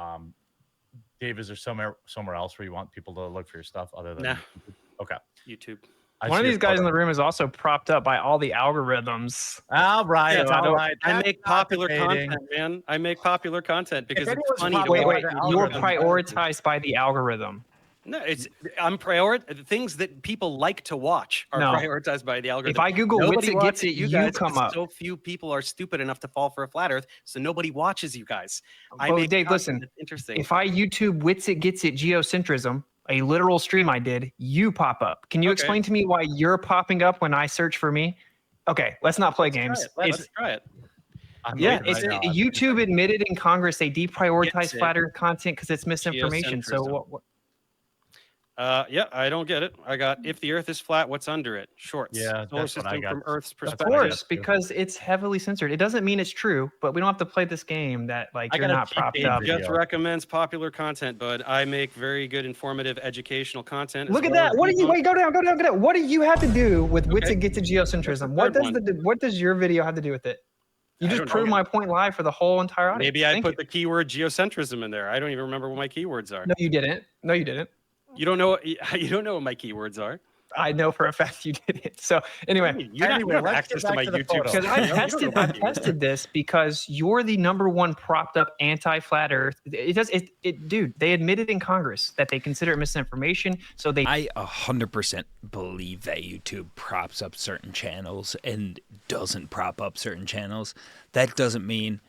Speaker 2: Dave, is there somewhere else where you want people to look for your stuff other than Okay.
Speaker 4: YouTube?
Speaker 5: One of these guys in the room is also propped up by all the algorithms.
Speaker 2: All right.
Speaker 4: I make popular content, man. I make popular content because it's funny.
Speaker 5: Wait. You're prioritized by the algorithm.
Speaker 4: No, I'm things that people like to watch are prioritized by the algorithm.
Speaker 5: If I Google Whitsit gets it, you come up.
Speaker 4: So few people are stupid enough to fall for a flat Earth, so nobody watches you guys.
Speaker 5: Dave, listen.
Speaker 4: Interesting.
Speaker 5: If I YouTube Whitsit gets it geocentrism, a literal stream I did, you pop up. Can you explain to me why you're popping up when I search for me? Okay, let's not play games.
Speaker 4: Let's try it.
Speaker 5: YouTube admitted in Congress they deprioritize flat Earth content because it's misinformation. So what?
Speaker 4: Yeah, I don't get it. I got if the Earth is flat, what's under it? Shorts.
Speaker 2: Yeah,
Speaker 4: Solar
Speaker 2: that's what I
Speaker 4: system
Speaker 2: got.
Speaker 4: from Earth's
Speaker 5: Of
Speaker 2: That's
Speaker 4: perspective.
Speaker 2: what I
Speaker 5: course,
Speaker 2: got too.
Speaker 5: because it's heavily censored. It doesn't mean it's true, but we don't have to play this game that like
Speaker 2: I
Speaker 5: you're
Speaker 2: got a
Speaker 5: not
Speaker 2: cheap
Speaker 5: propped
Speaker 2: date
Speaker 5: up.
Speaker 2: video.
Speaker 4: Jeff recommends popular content, bud. I make very good, informative, educational content. as
Speaker 5: Look at
Speaker 4: well
Speaker 5: that.
Speaker 4: as
Speaker 5: What do you
Speaker 4: debunk-
Speaker 5: wait? Go down. What do you have to do with
Speaker 4: Okay.
Speaker 5: Whitsit get to geocentrism?
Speaker 4: That's a good
Speaker 5: What does your video have to do with it? You
Speaker 4: I
Speaker 5: just
Speaker 4: don't know.
Speaker 5: proved my point live for the whole entire audience.
Speaker 4: Maybe I
Speaker 5: Thank
Speaker 4: put
Speaker 5: you.
Speaker 4: the keyword geocentrism in there. I don't even remember what my keywords are.
Speaker 5: No, you didn't. No, you didn't.
Speaker 4: You don't know. You don't know what my keywords are.
Speaker 5: I know for a fact you didn't. So anyway,
Speaker 4: You don't have
Speaker 2: let's
Speaker 4: access
Speaker 2: get
Speaker 4: to
Speaker 2: back
Speaker 4: my
Speaker 2: to the
Speaker 4: YouTube.
Speaker 2: photo.
Speaker 5: because I
Speaker 4: You don't know
Speaker 5: tested,
Speaker 4: my
Speaker 5: I
Speaker 4: keywords.
Speaker 5: tested this because you're the number one propped up anti-flat Earth. Dude. They admitted in Congress that they consider it misinformation. So they
Speaker 1: I 100% believe that YouTube props up certain channels and doesn't prop up certain channels. That doesn't mean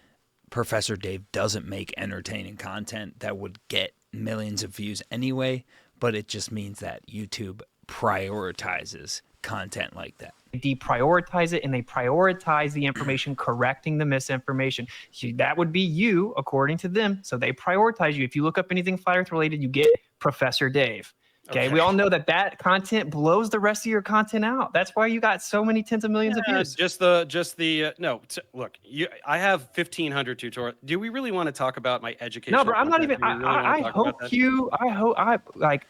Speaker 1: Professor Dave doesn't make entertaining content that would get millions of views anyway, but it just means that YouTube prioritizes content like that.
Speaker 5: deprioritize it and they prioritize the information correcting the misinformation. That would be you, according to them. So they prioritize you. If you look up anything flat Earth related, you get Professor Dave. Okay, we all know that content blows the rest of your content out. That's why you got so many tens of millions of views.
Speaker 4: Look, I have 1,500 tutorials. Do we really want to talk about my education?
Speaker 5: No, bro, I'm not even. I hope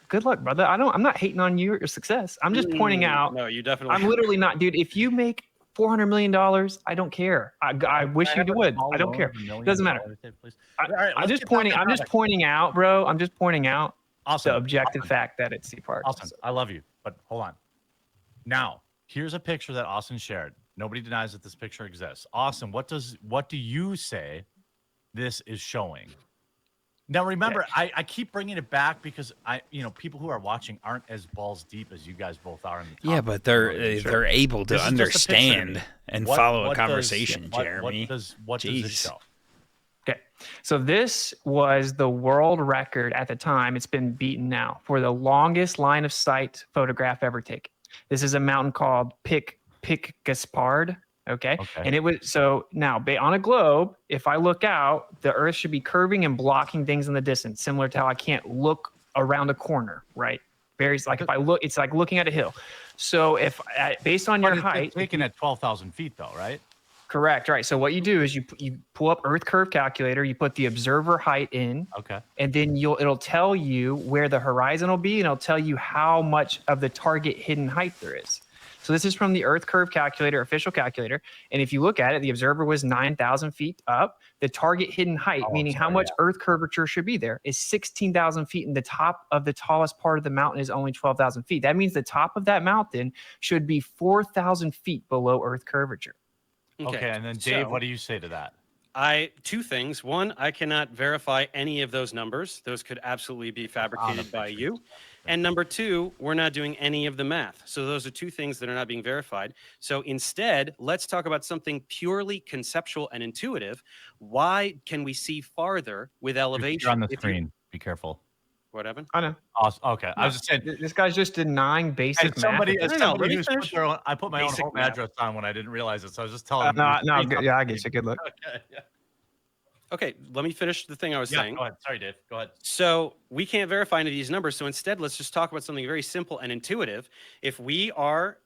Speaker 5: good luck, brother. I'm not hating on you or your success. I'm just pointing out.
Speaker 4: No, you definitely.
Speaker 5: I'm literally not, dude. If you make $400 million, I don't care. I wish you would. I don't care. It doesn't matter. I'm just pointing out, bro. I'm just pointing out.
Speaker 2: Awesome.
Speaker 5: The objective fact that it's C-Park.
Speaker 2: Awesome. I love you, but hold on. Now, here's a picture that Austin shared. Nobody denies that this picture exists. Austin, what do you say this is showing? Now, remember, I keep bringing it back because people who are watching aren't as balls deep as you guys both are. In the
Speaker 1: Yeah, but they're able to understand and follow a conversation, Jeremy.
Speaker 2: What does it show?
Speaker 5: Okay, so this was the world record at the time. It's been beaten now for the longest line of sight photograph ever taken. This is a mountain called Pic Gaspard. Okay, and it was so now on a globe. If I look out, the Earth should be curving and blocking things in the distance, similar to how I can't look around a corner, right? If I look, it's like looking at a hill. So if based on your height,
Speaker 2: taken at 12,000 feet, though, right?
Speaker 5: Correct. Right. So what you do is you pull up Earth Curve Calculator, you put the observer height in, and then it'll tell you where the horizon will be, and it'll tell you how much of the target hidden height there is. So this is from the Earth Curve Calculator, official calculator. And if you look at it, the observer was 9,000 feet up. The target hidden height, meaning how much Earth curvature should be there, is 16,000 feet, and the top of the tallest part of the mountain is only 12,000 feet. That means the top of that mountain should be 4,000 feet below Earth curvature.
Speaker 2: Okay, and then Dave, what do you say to that?
Speaker 4: Two things. One, I cannot verify any of those numbers. Those could absolutely be fabricated by you. And number two, we're not doing any of the math. So those are two things that are not being verified. So instead, let's talk about something purely conceptual and intuitive. Why can we see farther with elevation?
Speaker 2: You're on the screen. Be careful.
Speaker 4: What happened?
Speaker 5: I know.
Speaker 2: Awesome. Okay, I was just saying.
Speaker 5: This guy's just denying basic math.
Speaker 2: I put my own home address on when I didn't realize it, so I was just telling.
Speaker 5: I get you. Good luck.
Speaker 2: Okay, yeah.
Speaker 4: Okay, let me finish the thing I was saying.
Speaker 2: Go ahead. Sorry, Dave. Go ahead.
Speaker 4: So we can't verify any of these numbers. So instead, let's just talk about something very simple and intuitive. If we are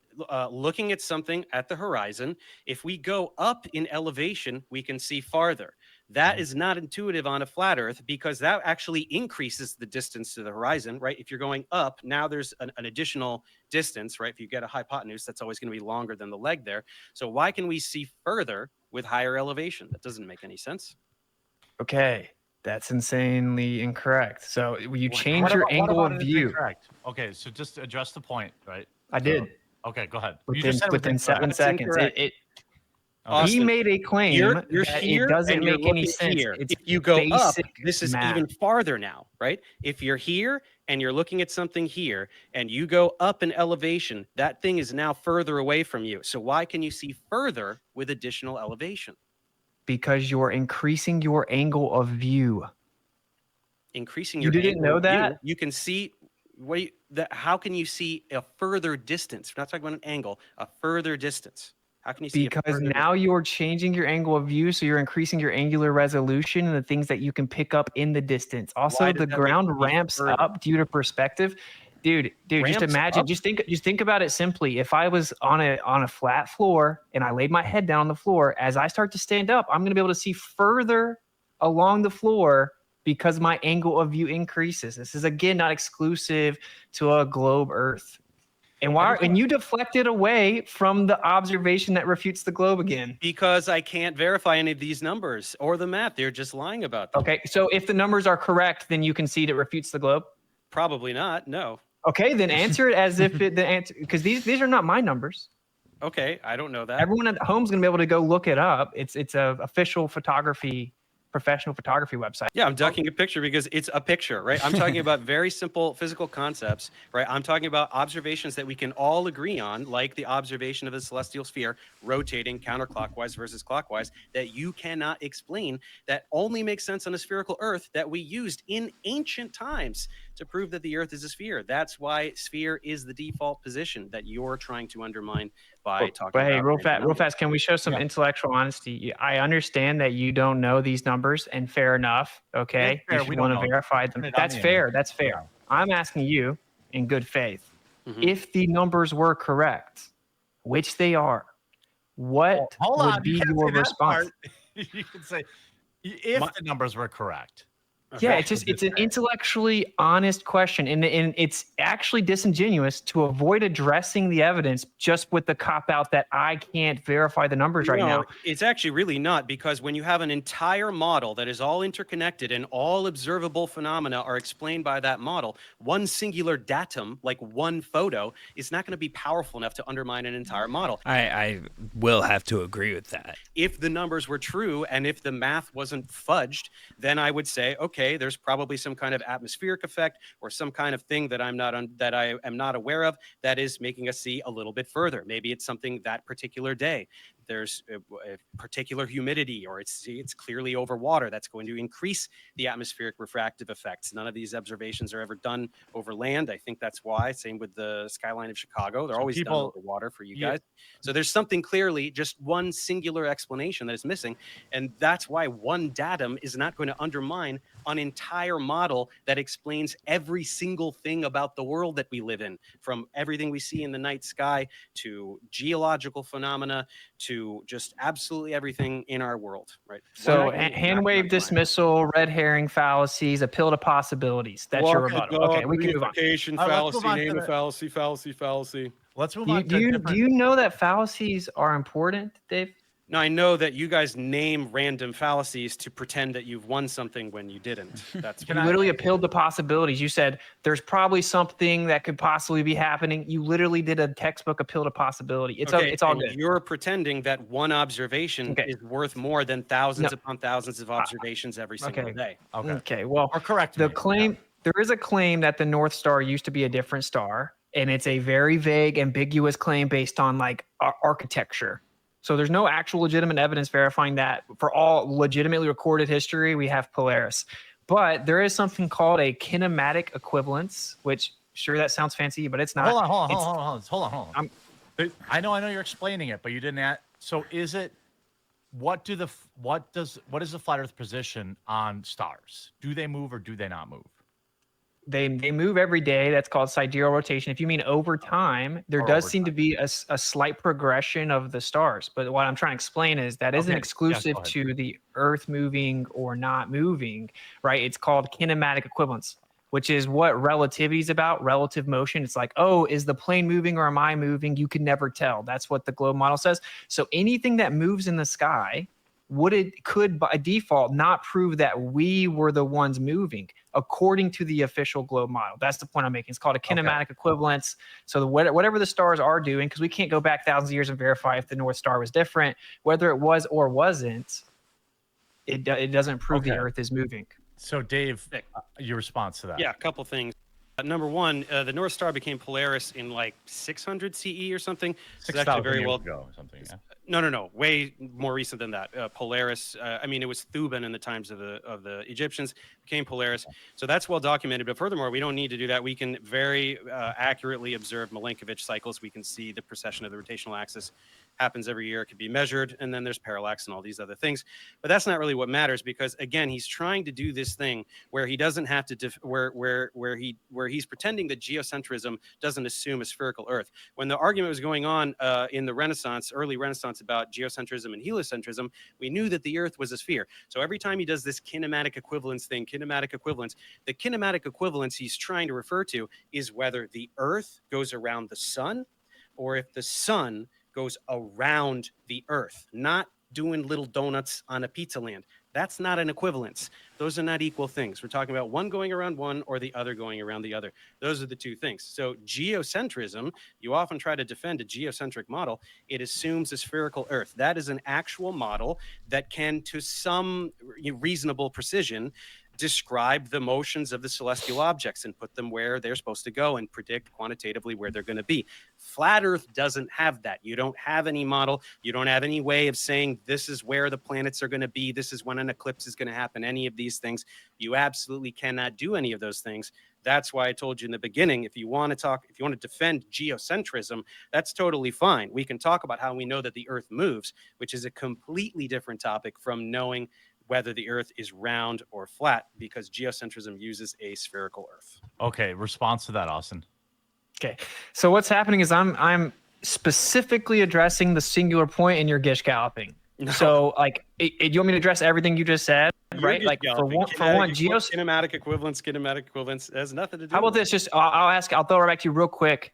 Speaker 4: looking at something at the horizon, if we go up in elevation, we can see farther. That is not intuitive on a flat Earth because that actually increases the distance to the horizon, right? If you're going up, now there's an additional distance, right? If you get a hypotenuse, that's always going to be longer than the leg there. So why can we see further with higher elevation? That doesn't make any sense.
Speaker 5: Okay, that's insanely incorrect. So you change your angle of view.
Speaker 2: Correct. Okay, so just address the point, right?
Speaker 5: I did.
Speaker 2: Okay, go ahead.
Speaker 5: Within 7 seconds. He made a claim
Speaker 4: you're
Speaker 5: that
Speaker 4: here
Speaker 5: it doesn't
Speaker 4: and you're
Speaker 5: make any
Speaker 4: looking
Speaker 5: sense.
Speaker 4: here.
Speaker 5: It's
Speaker 4: if you go up, this is
Speaker 5: math.
Speaker 4: even farther now, right? If you're here and you're looking at something here and you go up in elevation, that thing is now further away from you. So why can you see further with additional elevation?
Speaker 5: Because you're increasing your angle of view.
Speaker 4: Increasing
Speaker 5: You
Speaker 4: your
Speaker 5: didn't
Speaker 4: angle
Speaker 5: know
Speaker 4: of view,
Speaker 5: that?
Speaker 4: you can see how can you see a further distance? We're not talking about an angle, a further distance. How can you see?
Speaker 5: Because now you're changing your angle of view, so you're increasing your angular resolution and the things that you can pick up in the distance. Also, the ground ramps up due to perspective. Dude, just
Speaker 4: Ramps
Speaker 5: imagine,
Speaker 4: up?
Speaker 5: just think about it simply. If I was on a flat floor and I laid my head down on the floor, as I start to stand up, I'm going to be able to see further along the floor because my angle of view increases. This is again not exclusive to a globe Earth. And you deflected away from the observation that refutes the globe again.
Speaker 4: Because I can't verify any of these numbers or the math. They're just lying about them.
Speaker 5: Okay, so if the numbers are correct, then you concede it refutes the globe.
Speaker 4: Probably not. No.
Speaker 5: Okay, then answer it as if the answer, because these are not my numbers.
Speaker 4: Okay, I don't know that.
Speaker 5: Everyone at home's gonna be able to go look it up. It's a official professional photography website.
Speaker 4: Yeah, I'm ducking a picture because it's a picture, right? I'm talking about very simple physical concepts, right? I'm talking about observations that we can all agree on, like the observation of a celestial sphere rotating counterclockwise versus clockwise, that you cannot explain, that only makes sense on a spherical Earth that we used in ancient times to prove that the Earth is a sphere. That's why sphere is the default position that you're trying to undermine by talking
Speaker 5: But hey,
Speaker 4: about
Speaker 5: real fast, can we show some intellectual honesty? I understand that you don't know these numbers, and fair enough. Okay,
Speaker 2: fair,
Speaker 5: you
Speaker 2: we
Speaker 5: should want
Speaker 2: don't
Speaker 5: to
Speaker 2: know.
Speaker 5: verify them. That's fair. That's fair.
Speaker 2: Yeah.
Speaker 5: I'm asking you, in good faith,
Speaker 4: Mhm.
Speaker 5: if the numbers were correct, which they are, what
Speaker 2: Hold
Speaker 5: would
Speaker 2: on,
Speaker 5: be
Speaker 2: you can't
Speaker 5: your
Speaker 2: say that
Speaker 5: response?
Speaker 2: part. You can say if the numbers were correct.
Speaker 5: Yeah,
Speaker 4: Okay.
Speaker 5: it's an intellectually honest question, and it's actually disingenuous to avoid addressing the evidence just with the cop out that I can't verify the numbers right now.
Speaker 4: It's actually really not, because when you have an entire model that is all interconnected and all observable phenomena are explained by that model, one singular datum, like one photo, is not going to be powerful enough to undermine an entire model.
Speaker 1: I will have to agree with that.
Speaker 4: If the numbers were true and if the math wasn't fudged, then I would say, okay, there's probably some kind of atmospheric effect or some kind of thing that I am not aware of that is making us see a little bit further. Maybe it's something that particular day. There's a particular humidity, or it's clearly over water. That's going to increase the atmospheric refractive effects. None of these observations are ever done over land. I think that's why. Same with the skyline of Chicago. They're always done over water for you guys. So there's something clearly, just one singular explanation that is missing. And that's why one datum is not going to undermine an entire model that explains every single thing about the world that we live in, from everything we see in the night sky to geological phenomena to just absolutely everything in our world, right?
Speaker 5: So hand wave dismissal, red herring fallacies, appeal to possibilities. That's your rebuttal. Okay, we can move on.
Speaker 4: Fallacy, name a fallacy, fallacy.
Speaker 2: Let's move
Speaker 5: Do
Speaker 2: on.
Speaker 5: you know that fallacies are important, Dave?
Speaker 4: Now, I know that you guys name random fallacies to pretend that you've won something when you didn't. That's
Speaker 5: You literally appealed to possibilities. You said there's probably something that could possibly be happening. You literally did a textbook appeal to possibility. It's all good.
Speaker 4: You're pretending that one observation is worth more than thousands upon thousands of observations every single day.
Speaker 5: Okay. Well,
Speaker 2: or correct
Speaker 5: the
Speaker 2: me.
Speaker 5: claim. There is a claim that the North Star used to be a different star, and it's a very vague, ambiguous claim based on like architecture. So there's no actual legitimate evidence verifying that. For all legitimately recorded history, we have Polaris. But there is something called a kinematic equivalence, which sure that sounds fancy, but it's not.
Speaker 2: Hold on. I know you're explaining it, but you didn't add. So is it what is the flat Earth position on stars? Do they move or do they not move?
Speaker 5: They move every day. That's called sidereal rotation. If you mean over time, there does seem to be a slight progression of the stars. But what I'm trying to explain is that isn't exclusive to the Earth moving or not moving, right? It's called kinematic equivalence, which is what relativity is about, relative motion. It's like, oh, is the plane moving or am I moving? You can never tell. That's what the globe model says. So anything that moves in the sky could by default not prove that we were the ones moving according to the official globe model. That's the point I'm making. It's called a kinematic equivalence. So whatever the stars are doing, because we can't go back thousands of years and verify if the North Star was different, whether it was or wasn't, it doesn't prove the Earth is moving.
Speaker 2: So Dave, your response to that?
Speaker 4: Yeah, a couple things. Number one, the North Star became Polaris in like 600 CE or something.
Speaker 2: 6,000 years ago or something. Yeah.
Speaker 4: No, way more recent than that. Polaris. It was Thuban in the times of the Egyptians, became Polaris. So that's well documented. But furthermore, we don't need to do that. We can very accurately observe Milankovitch cycles. We can see the precession of the rotational axis happens every year. It could be measured, and then there's parallax and all these other things. But that's not really what matters, because again, he's trying to do this thing where he doesn't have to where he's pretending that geocentrism doesn't assume a spherical Earth. When the argument was going on in the Renaissance, early Renaissance, about geocentrism and heliocentrism, we knew that the Earth was a sphere. So every time he does this kinematic equivalence thing, the kinematic equivalence he's trying to refer to is whether the Earth goes around the sun or if the sun goes around the Earth, not doing little donuts on a pizza land. That's not an equivalence. Those are not equal things. We're talking about one going around one or the other going around the other. Those are the two things. So geocentrism, you often try to defend a geocentric model. It assumes a spherical Earth. That is an actual model that can, to some reasonable precision, describe the motions of the celestial objects and put them where they're supposed to go and predict quantitatively where they're going to be. Flat Earth doesn't have that. You don't have any model. You don't have any way of saying this is where the planets are going to be. This is when an eclipse is going to happen. Any of these things. You absolutely cannot do any of those things. That's why I told you in the beginning, if you want to defend geocentrism, that's totally fine. We can talk about how we know that the Earth moves, which is a completely different topic from knowing whether the Earth is round or flat, because geocentrism uses a spherical Earth.
Speaker 2: Okay, response to that, Austin.
Speaker 5: Okay, so what's happening is I'm specifically addressing the singular point, and you're gish galloping.
Speaker 4: No.
Speaker 5: So, like, you want me to address everything you just said, right? Like, for one,
Speaker 4: kinematic equivalence has nothing to do.
Speaker 5: How about this? Just I'll throw it right back to you real quick.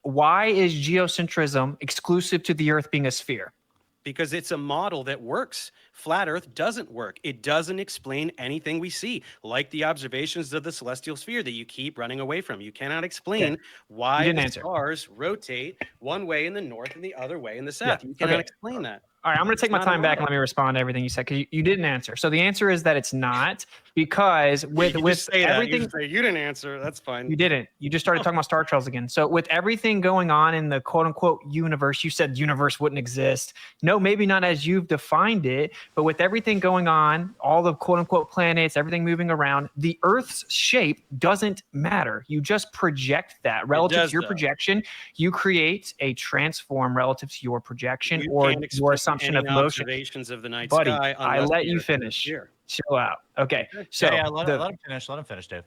Speaker 5: Why is geocentrism exclusive to the Earth being a sphere?
Speaker 4: Because it's a model that works. Flat Earth doesn't work. It doesn't explain anything we see, like the observations of the celestial sphere that you keep running away from. You cannot explain why the stars rotate one way in the north and the other way in the south. You cannot explain that.
Speaker 5: All right, I'm going to take my time back and let me respond to everything you said, because you didn't answer. So the answer is that it's not, because with everything
Speaker 4: you didn't answer. That's fine.
Speaker 5: You didn't. You just started talking about star trails again. So with everything going on in the quote unquote universe, you said universe wouldn't exist. No, maybe not as you've defined it, but with everything going on, all the quote unquote planets, everything moving around, the Earth's shape doesn't matter. You just project that relative to your projection. You create a transform relative to your projection or your assumption of motion.
Speaker 4: Observations of the night
Speaker 5: Buddy,
Speaker 4: sky.
Speaker 5: I let you finish. Chill out. Okay. So
Speaker 2: let him finish. Let him finish, Dave.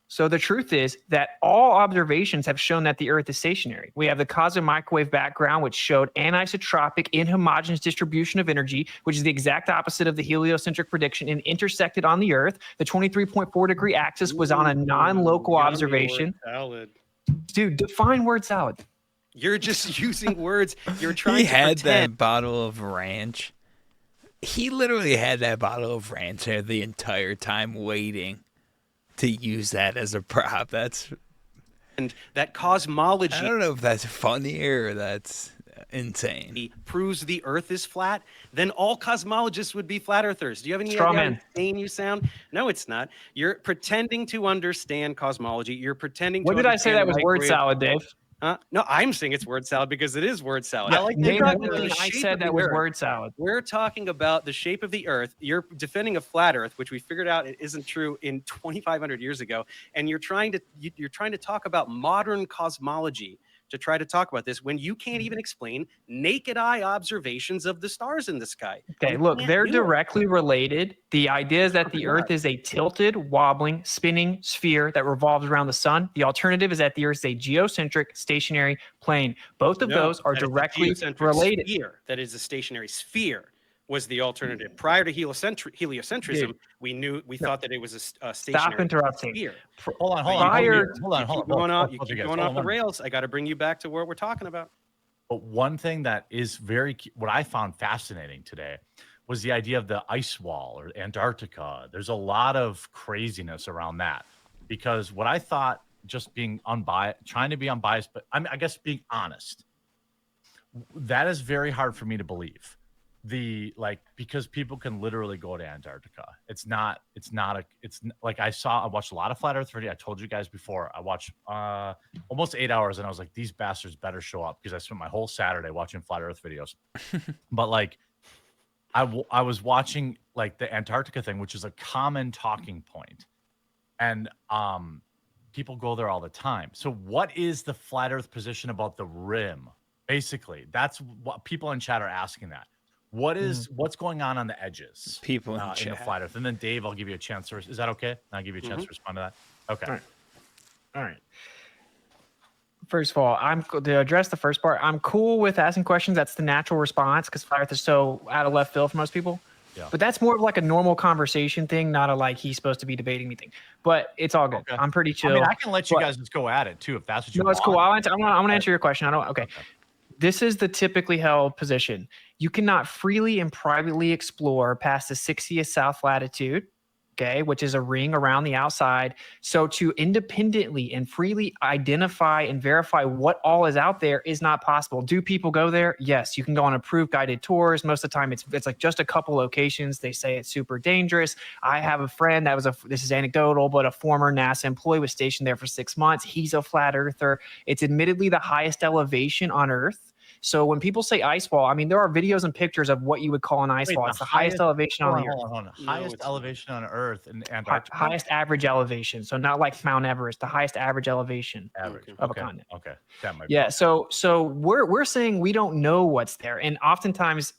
Speaker 5: So the truth is that all observations have shown that the Earth is stationary. We have the cosmic microwave background, which showed anisotropic inhomogeneous distribution of energy, which is the exact opposite of the heliocentric prediction, and intersected on the Earth. The 23.4 degree axis was on a non-local observation. Dude, define word salad.
Speaker 4: You're just using words. You're trying to
Speaker 1: had
Speaker 4: pretend.
Speaker 1: That bottle of ranch. He literally had that bottle of ranch there the entire time waiting to use that as a prop.
Speaker 4: And that cosmology.
Speaker 1: I don't know if that's funny or that's insane.
Speaker 4: Proves the Earth is flat, then all cosmologists would be flat earthers. Do you have any idea how insane you sound? No, it's not. You're pretending to understand cosmology. You're pretending to.
Speaker 5: What did I say that was word salad, Dave?
Speaker 4: No, I'm saying it's word salad because it is word salad.
Speaker 5: I said that was word salad.
Speaker 4: We're talking about the shape of the Earth. You're defending a flat Earth, which we figured out it isn't true in 2,500 years ago, and you're trying to talk about modern cosmology to try to talk about this when you can't even explain naked eye observations of the stars in the sky.
Speaker 5: Okay, look, they're directly related. The idea is that the Earth is a tilted, wobbling, spinning sphere that revolves around the sun. The alternative is that the Earth is a geocentric, stationary plane. Both of those are directly related.
Speaker 4: Sphere, that is a stationary sphere, was the alternative. Prior to heliocentrism, we thought that it was a stationary
Speaker 5: Stop interrupting.
Speaker 4: sphere.
Speaker 2: Hold on.
Speaker 4: You keep going off the rails. I got to bring you back to what we're talking about.
Speaker 2: But one thing that is what I found fascinating today was the idea of the ice wall or Antarctica. There's a lot of craziness around that, because what I thought, just being unbiased, trying to be unbiased, but I guess being honest, that is very hard for me to believe. Because people can literally go to Antarctica. It's like I watched a lot of Flat Earth video. I told you guys before, I watched almost 8 hours, and I was like, these bastards better show up, because I spent my whole Saturday watching Flat Earth videos. But like, I was watching like the Antarctica thing, which is a common talking point, and people go there all the time. So what is the Flat Earth position about the rim Basically, that's what people in chat are asking. That what's going on the edges?
Speaker 1: People in
Speaker 2: in the
Speaker 1: chat.
Speaker 2: flat Earth, and then Dave, I'll give you a chance to. Is that okay? I'll give you a chance to respond to that. Okay.
Speaker 5: All right. First of all, to address the first part. I'm cool with asking questions. That's the natural response because flat Earth is so out of left field for most people.
Speaker 2: Yeah.
Speaker 5: But that's more of like a normal conversation thing, not a like he's supposed to be debating me thing. But it's all good.
Speaker 2: Okay.
Speaker 5: I'm pretty chill.
Speaker 2: I mean, I can let you guys just go at it too if that's what you
Speaker 5: No,
Speaker 2: want.
Speaker 5: it's cool. I'm gonna answer your question. Okay. This is the typically held position. You cannot freely and privately explore past the 60th south latitude, okay, which is a ring around the outside. So to independently and freely identify and verify what all is out there is not possible. Do people go there? Yes, you can go on approved guided tours. Most of the time, it's like just a couple locations. They say it's super dangerous. I have a friend that was this is anecdotal, but a former NASA employee was stationed there for 6 months. He's a flat earther. It's admittedly the highest elevation on Earth. So when people say ice wall, I mean, there are videos and pictures of what you would call an ice wall. It's the highest elevation on the Earth.
Speaker 2: Hold on. Highest elevation on Earth in Antarctica?
Speaker 5: Highest average elevation. So not like Mount Everest, the highest average elevation
Speaker 2: Average.
Speaker 5: of a continent.
Speaker 2: Okay. That might
Speaker 5: Yeah. So we're saying we don't know what's there. And oftentimes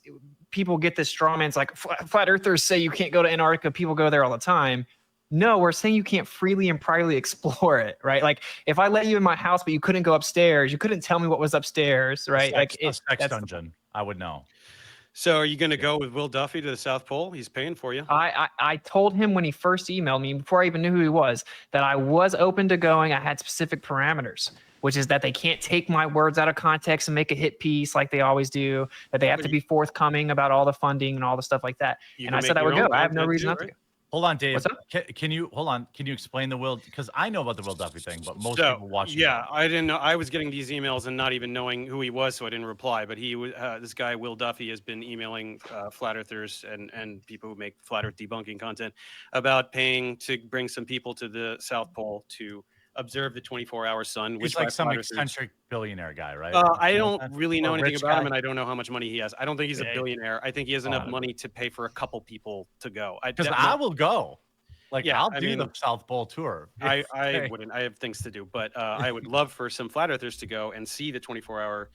Speaker 5: people get this straw man. It's like flat earthers say you can't go to Antarctica. People go there all the time. No, we're saying you can't freely and privately explore it, right? Like if I let you in my house, but you couldn't go upstairs, you couldn't tell me what was upstairs, right?
Speaker 2: A sex dungeon. I would know.
Speaker 4: So are you going to go with Will Duffy to the South Pole? He's paying for you.
Speaker 5: I told him when he first emailed me, before I even knew who he was, that I was open to going. I had specific parameters, which is that they can't take my words out of context and make a hit piece like they always do, that they have to be forthcoming about all the funding and all the stuff like that. And I said I would go. I have no reason not to go.
Speaker 2: Hold on, Dave.
Speaker 5: What's up?
Speaker 2: Can you explain the Will? Because I know about the Will Duffy thing, but most people watching.
Speaker 4: Yeah, I didn't know. I was getting these emails and not even knowing who he was, so I didn't reply. But this guy Will Duffy has been emailing flat earthers and people who make flat Earth debunking content about paying to bring some people to the South Pole to observe the 24-hour sun.
Speaker 2: He's like some eccentric billionaire guy, right?
Speaker 4: I don't really know anything about him, and I don't know how much money he has. I don't think he's a billionaire. I think he has enough money to pay for a couple people to go.
Speaker 2: Because I will go. I'll do the South Pole tour.
Speaker 4: I wouldn't. I have things to do, but I would love for some flat earthers to go and see the 24-hour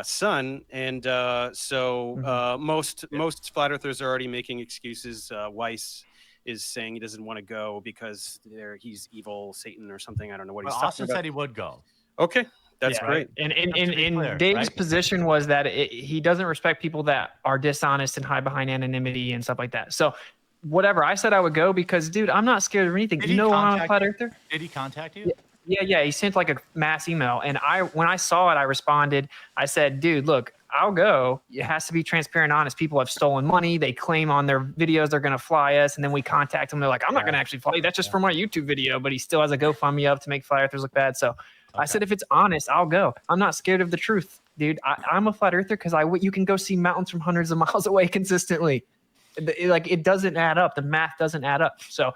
Speaker 4: sun. And most flat earthers are already making excuses. Weiss is saying he doesn't want to go because he's evil, Satan or something. I don't know what he's talking
Speaker 2: Austin
Speaker 4: about.
Speaker 2: said he would go.
Speaker 4: Okay, that's great.
Speaker 5: And Dave's position was that he doesn't respect people that are dishonest and hide behind anonymity and stuff like that. So whatever, I said I would go because, dude, I'm not scared of anything. You know I'm a flat earther.
Speaker 2: Did he contact you?
Speaker 5: Yeah. He sent like a mass email, and when I saw it, I responded. I said, dude, look, I'll go. It has to be transparent, honest. People have stolen money. They claim on their videos they're going to fly us, and then we contact them. They're like, I'm not going to actually fly you. That's just for my YouTube video. But he still has a GoFundMe up to make flat earthers look bad. So I said, if it's honest, I'll go. I'm not scared of the truth, dude. I'm a flat earther because you can go see mountains from hundreds of miles away consistently. It doesn't add up. The math doesn't add up. So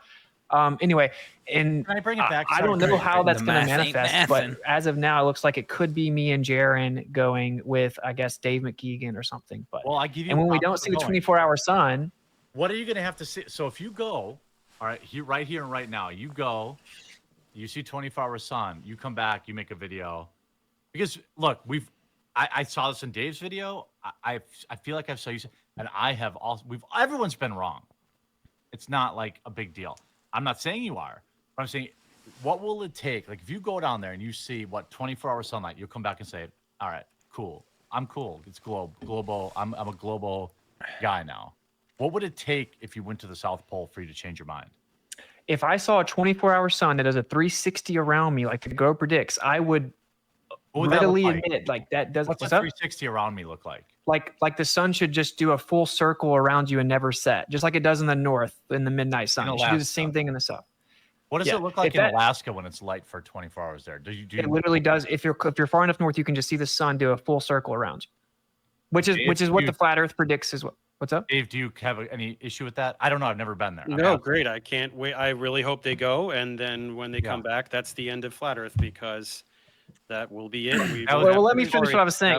Speaker 5: anyway, and
Speaker 2: can I bring it back?
Speaker 5: I don't know how that's going to manifest, but as of now, it looks like it could be me and Jaron going with, I guess, Dave McKeegan or something. But
Speaker 2: I give you.
Speaker 5: And when we don't see the 24-hour sun,
Speaker 2: what are you going to have to see? So if you go, all right, right here and right now, you go, you see 24-hour sun, you come back, you make a video, because look, I saw this in Dave's video. I feel like I've saw you, and I have also. Everyone's been wrong. It's not like a big deal. I'm not saying you are. But I'm saying, what will it take? Like, if you go down there and you see 24-hour sunlight, you'll come back and say, all right, cool. I'm cool. It's global. I'm a global guy now. What would it take if you went to the South Pole for you to change your mind?
Speaker 5: If I saw a 24-hour sun that does a 360 around me, like the Go predicts, I would readily admit that does.
Speaker 2: What's a 360 around me look like?
Speaker 5: Like the sun should just do a full circle around you and never set, just like it does in the north in the midnight sun. It should do the same thing in the south.
Speaker 2: What does it look like in Alaska when it's light for 24 hours there?
Speaker 5: It literally does. If you're far enough north, you can just see the sun do a full circle around you, which is what the flat Earth predicts is what. What's up,
Speaker 2: Dave? Do you have any issue with that? I don't know. I've never been there.
Speaker 4: No, great. I can't wait. I really hope they go, and then when they come back, that's the end of flat Earth because that will be it.
Speaker 5: Well, let me finish what I was saying.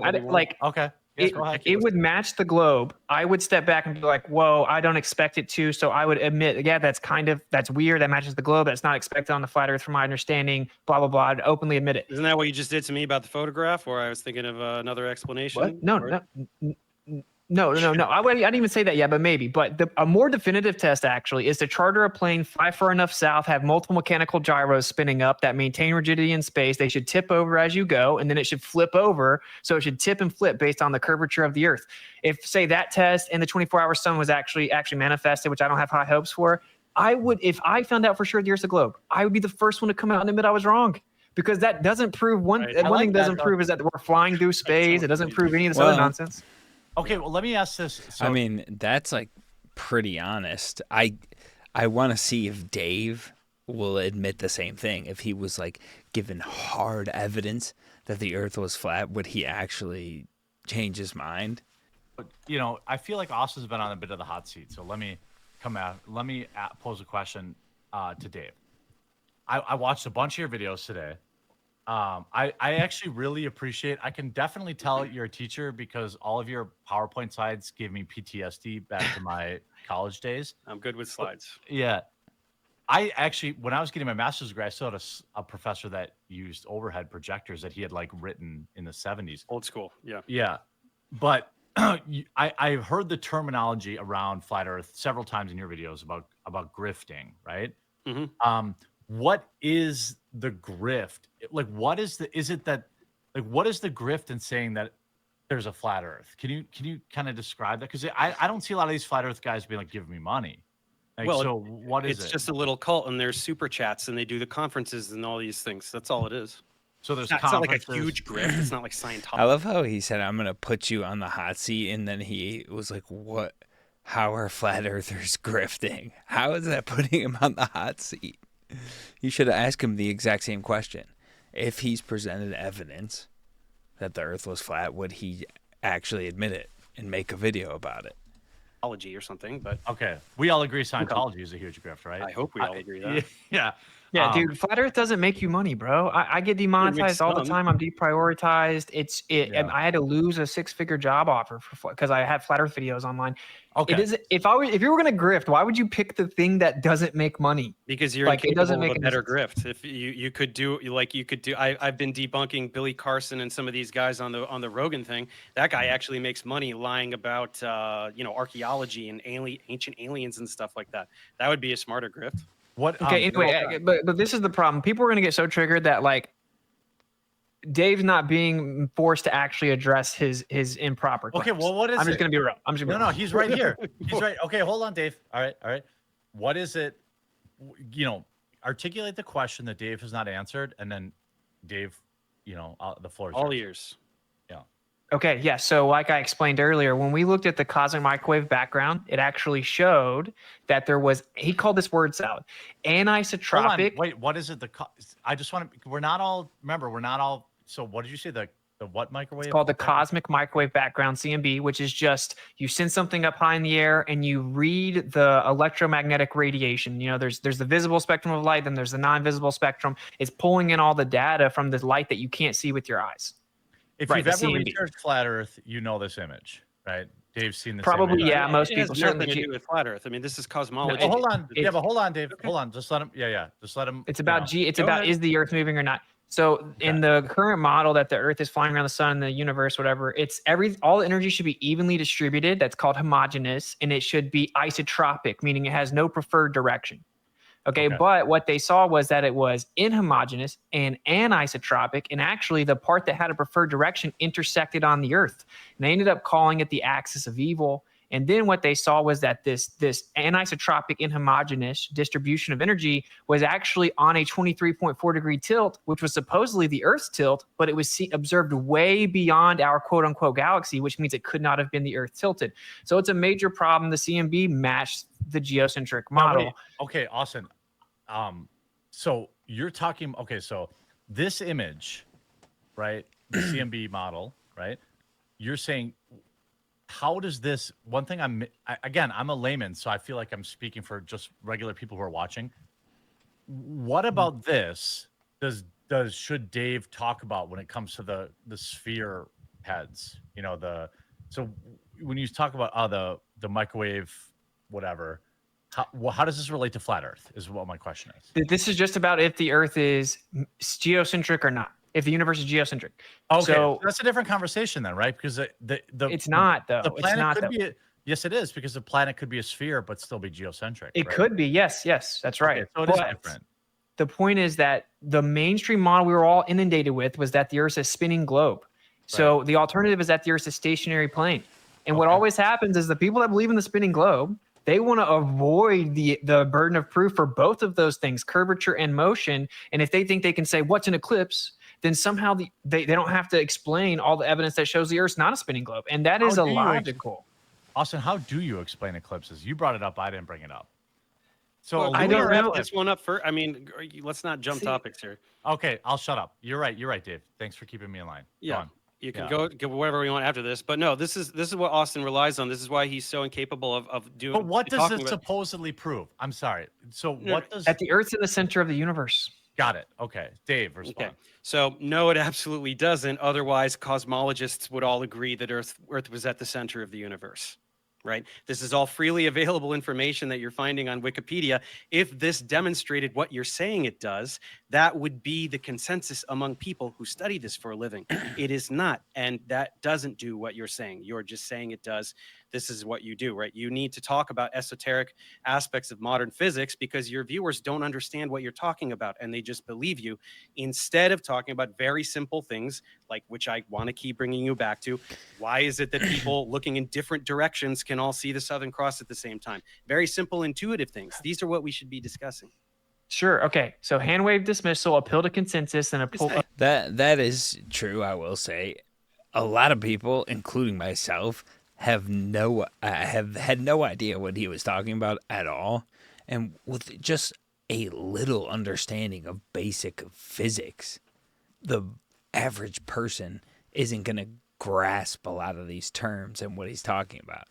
Speaker 2: Okay. Yes, go ahead.
Speaker 5: It would match the globe. I would step back and be like, whoa, I don't expect it to. So I would admit, yeah, that's weird. That matches the globe. That's not expected on the flat earth from my understanding, blah, blah, blah. I'd openly admit it.
Speaker 4: Isn't that what you just did to me about the photograph, or I was thinking of another explanation?
Speaker 5: What? No. I didn't even say that yet, but maybe. But a more definitive test actually is to charter a plane, fly far enough south, have multiple mechanical gyros spinning up that maintain rigidity in space. They should tip over as you go, and then it should flip over. So it should tip and flip based on the curvature of the Earth. If say that test and the 24-hour sun was actually manifested, which I don't have high hopes for, I would, if I found out for sure the Earth's a globe, I would be the first one to come out and admit I was wrong. Because that doesn't prove one thing doesn't prove is that we're flying through space. It doesn't prove any of this other nonsense.
Speaker 2: Okay, well, let me ask this. So,
Speaker 1: I mean, that's like pretty honest. I want to see if Dave will admit the same thing. If he was like given hard evidence that the Earth was flat, would he actually change his mind?
Speaker 2: you know, I feel like Austin's been on a bit of the hot seat. So let me pose a question to Dave. I watched a bunch of your videos today. I actually really appreciate, I can definitely tell you're a teacher because all of your PowerPoint slides gave me PTSD back to my college days.
Speaker 4: I'm good with slides.
Speaker 2: Yeah. I actually, when I was getting my master's degree, I still had a professor that used overhead projectors that he had like written in the 70s.
Speaker 4: Old school. Yeah.
Speaker 2: Yeah. But I've heard the terminology around flat Earth several times in your videos about grifting, right?
Speaker 4: Mm-hmm.
Speaker 2: What is the grift? Like, what is the grift in saying that there's a flat Earth? Can you kind of describe that? Because I don't see a lot of these flat Earth guys being like, give me money. Like,
Speaker 4: well,
Speaker 2: so what is it?
Speaker 4: It's just a little cult, and there's super chats, and they do the conferences and all these things. That's all it is.
Speaker 2: So there's
Speaker 4: it's not like a huge grift. It's not like Scientology.
Speaker 1: I love how he said, I'm going to put you on the hot seat. And then he was like, what? How are flat earthers grifting? How is that putting him on the hot seat? You should have asked him the exact same question. If he's presented evidence that the earth was flat, would he actually admit it and make a video about it?
Speaker 4: Or something, but
Speaker 2: okay, we all agree Scientology is a huge grift, right?
Speaker 4: I hope we all agree that.
Speaker 2: Yeah.
Speaker 5: Dude, flat Earth doesn't make you money, bro. I get demonetized all the time. I'm deprioritized. And I had to lose a 6-figure job offer because I had flat Earth videos online.
Speaker 2: Okay.
Speaker 5: It is if you were gonna grift, why would you pick the thing that doesn't make money?
Speaker 4: Because you're
Speaker 5: like, it doesn't make
Speaker 4: a better grift. If you could do I've been debunking Billy Carson and some of these guys on the Rogan thing. That guy actually makes money lying about archaeology and ancient aliens and stuff like that. That would be a smarter grift.
Speaker 2: What?
Speaker 5: Okay, anyway, but this is the problem. People are gonna get so triggered that like Dave's not being forced to actually address his improper claims.
Speaker 2: Okay, well, what is
Speaker 5: I'm just gonna be real.
Speaker 2: No, he's right here. He's right. Okay, hold on, Dave. All right. What is it? Articulate the question that Dave has not answered, and then Dave, the floor is
Speaker 4: all
Speaker 2: yours.
Speaker 4: ears.
Speaker 2: Yeah.
Speaker 5: Okay, yeah. So like I explained earlier, when we looked at the cosmic microwave background, it actually showed that there was, he called this word salad, anisotropic.
Speaker 2: Hold on. Wait, what is it? I just want to, we're not all, so what did you say? The what microwave?
Speaker 5: It's called the cosmic microwave background, CMB, which is just, you send something up high in the air and you read the electromagnetic radiation. There's the visible spectrum of light, then there's the non-visible spectrum. It's pulling in all the data from the light that you can't see with your eyes.
Speaker 2: If you've ever researched flat Earth, you know this image, right? Dave's seen this
Speaker 5: probably
Speaker 2: image.
Speaker 5: Yeah, most people
Speaker 4: has nothing to do with flat Earth. I mean, this is cosmology.
Speaker 2: Hold on. But hold on, Dave. Hold on. Just let him. Yeah. Just let him.
Speaker 5: It's about is the Earth moving or not? So in the current model that the Earth is flying around the sun, the universe, whatever, all energy should be evenly distributed. That's called homogeneous, and it should be isotropic, meaning it has no preferred direction. Okay, but what they saw was that it was inhomogeneous and anisotropic, and actually the part that had a preferred direction intersected on the Earth. And they ended up calling it the axis of evil. And then what they saw was that this anisotropic inhomogeneous distribution of energy was actually on a 23.4 degree tilt, which was supposedly the Earth's tilt, but it was observed way beyond our quote unquote galaxy, which means it could not have been the Earth tilted. So it's a major problem. The CMB matched the geocentric model.
Speaker 2: Okay, Austin. So you're talking, so this image, right? The CMB model, right? You're saying, how does this, one thing I'm a layman, so I feel like I'm speaking for just regular people who are watching. What about this should Dave talk about when it comes to the sphere heads, the So when you talk about the microwave, whatever, how does this relate to flat Earth? Is what my question is.
Speaker 5: This is just about if the Earth is geocentric or not. If the universe is geocentric.
Speaker 2: Okay,
Speaker 5: so
Speaker 2: that's a different conversation then, right? Because
Speaker 5: it's not though.
Speaker 2: The planet
Speaker 5: it's not
Speaker 2: could
Speaker 5: though.
Speaker 2: be yes, it is, because the planet could be a sphere but still be geocentric.
Speaker 5: It
Speaker 2: right?
Speaker 5: could be. Yes, that's right.
Speaker 2: Okay, so it is different.
Speaker 5: The point is that the mainstream model we were all inundated with was that the Earth is a spinning globe. So the alternative is that the Earth is a stationary plane. And what always happens is the people that believe in the spinning globe, they want to avoid the burden of proof for both of those things, curvature and motion. And if they think they can say what's an eclipse, then somehow they don't have to explain all the evidence that shows the Earth's not a spinning globe. And that is illogical.
Speaker 2: Austin, how do you explain eclipses? You brought it up. I didn't bring it up. So
Speaker 4: well,
Speaker 5: I don't know.
Speaker 4: This one up first. I mean, let's not jump topics here.
Speaker 2: Okay, I'll shut up. You're right, Dave. Thanks for keeping me in line.
Speaker 4: Yeah. You can go whatever we want after this, but no, this is what Austin relies on. This is why he's so incapable of doing.
Speaker 2: But what does it supposedly prove? I'm sorry. So what does
Speaker 5: that the Earth's in the center of the universe?
Speaker 2: Got it. Okay, Dave, respond.
Speaker 4: Okay. So no, it absolutely doesn't. Otherwise, cosmologists would all agree that Earth was at the center of the universe. Right? This is all freely available information that you're finding on Wikipedia. If this demonstrated what you're saying it does, that would be the consensus among people who study this for a living. It is not, and that doesn't do what you're saying. You're just saying it does. This is what you do, right? You need to talk about esoteric aspects of modern physics because your viewers don't understand what you're talking about and they just believe you, instead of talking about very simple things like, which I want to keep bringing you back to. Why is it that people looking in different directions can all see the Southern Cross at the same time? Very simple, intuitive things. These are what we should be discussing.
Speaker 5: Sure. Okay. So hand wave dismissal, appeal to consensus, and
Speaker 1: that is true. I will say, a lot of people, including myself, have had no idea what he was talking about at all, and with just a little understanding of basic physics, the average person isn't going to grasp a lot of these terms and what he's talking about.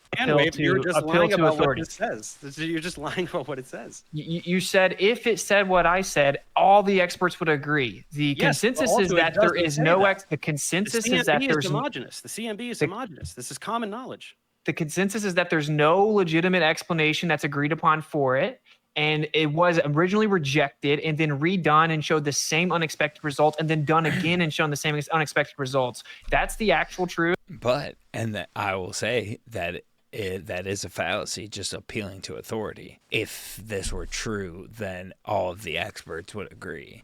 Speaker 4: You're just lying about what it says. You're just lying about what it says.
Speaker 5: You said if it said what I said, all the experts would agree. The consensus is that there is no the consensus is that there's
Speaker 4: homogeneous. The CMB is homogeneous. This is common knowledge.
Speaker 5: The consensus is that there's no legitimate explanation that's agreed upon for it. And it was originally rejected and then redone and showed the same unexpected result and then done again and shown the same unexpected results. That's the actual truth.
Speaker 1: But, I will say that that is a fallacy, just appealing to authority. If this were true, then all of the experts would agree.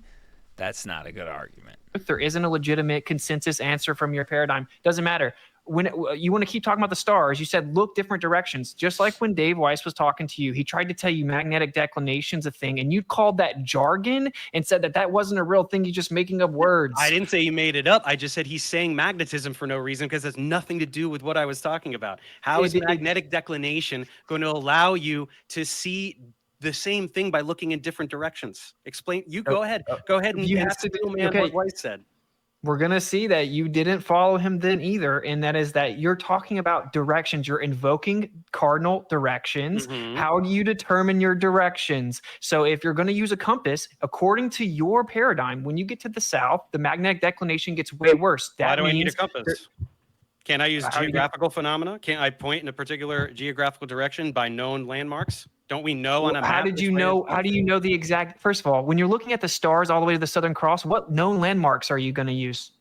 Speaker 1: That's not a good argument.
Speaker 5: If there isn't a legitimate consensus answer from your paradigm, doesn't matter. When you want to keep talking about the stars, you said look different directions. Just like when Dave Weiss was talking to you, he tried to tell you magnetic declination's a thing, and you called that jargon and said that wasn't a real thing. You're just making up words.
Speaker 4: I didn't say he made it up. I just said he's saying magnetism for no reason because it has nothing to do with what I was talking about. How is magnetic declination going to allow you to see the same thing by looking in different directions? Explain. You go ahead. Go ahead and ask the man what Weiss said.
Speaker 5: We're going to see that you didn't follow him then either. And that is that you're talking about directions. You're invoking cardinal directions. Mm-hmm. How do you determine your directions? So if you're going to use a compass, according to your paradigm, when you get to the south, the magnetic declination gets way worse.
Speaker 4: Why do I need a compass? Can I use geographical phenomena? Can I point in a particular geographical direction by known landmarks? Don't we know on a map?
Speaker 5: How do you know the exact? First of all, when you're looking at the stars all the way to the Southern Cross, what known landmarks are you going to use?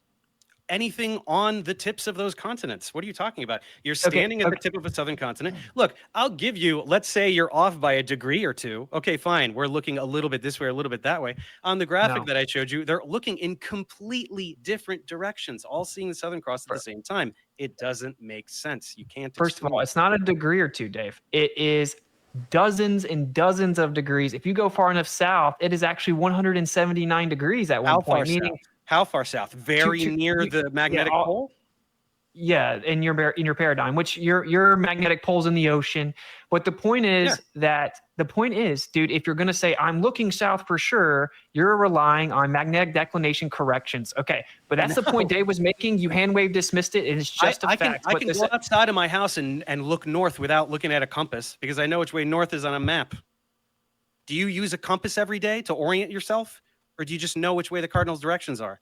Speaker 4: Anything on the tips of those continents. What are you talking about? You're standing at the tip of a southern continent. Look, I'll give you, let's say you're off by a degree or two. Okay, fine. We're looking a little bit this way, a little bit that way. On the graphic that I showed you, they're looking in completely different directions, all seeing the Southern Cross at the same time. It doesn't make sense. You can't.
Speaker 5: First of all, it's not a degree or two, Dave. It is dozens and dozens of degrees. If you go far enough south, it is actually 179 degrees at one point. Meaning,
Speaker 4: how far south? Very near the magnetic pole?
Speaker 5: Yeah, in your paradigm, which your magnetic pole's in the ocean. But the point is dude, if you're going to say I'm looking south for sure, you're relying on magnetic declination corrections. Okay, but that's the point Dave was making. You hand wave dismissed it. It's just a fact.
Speaker 4: I can go outside of my house and look north without looking at a compass because I know which way north is on a map. Do you use a compass every day to orient yourself? Or do you just know which way the cardinal's directions are?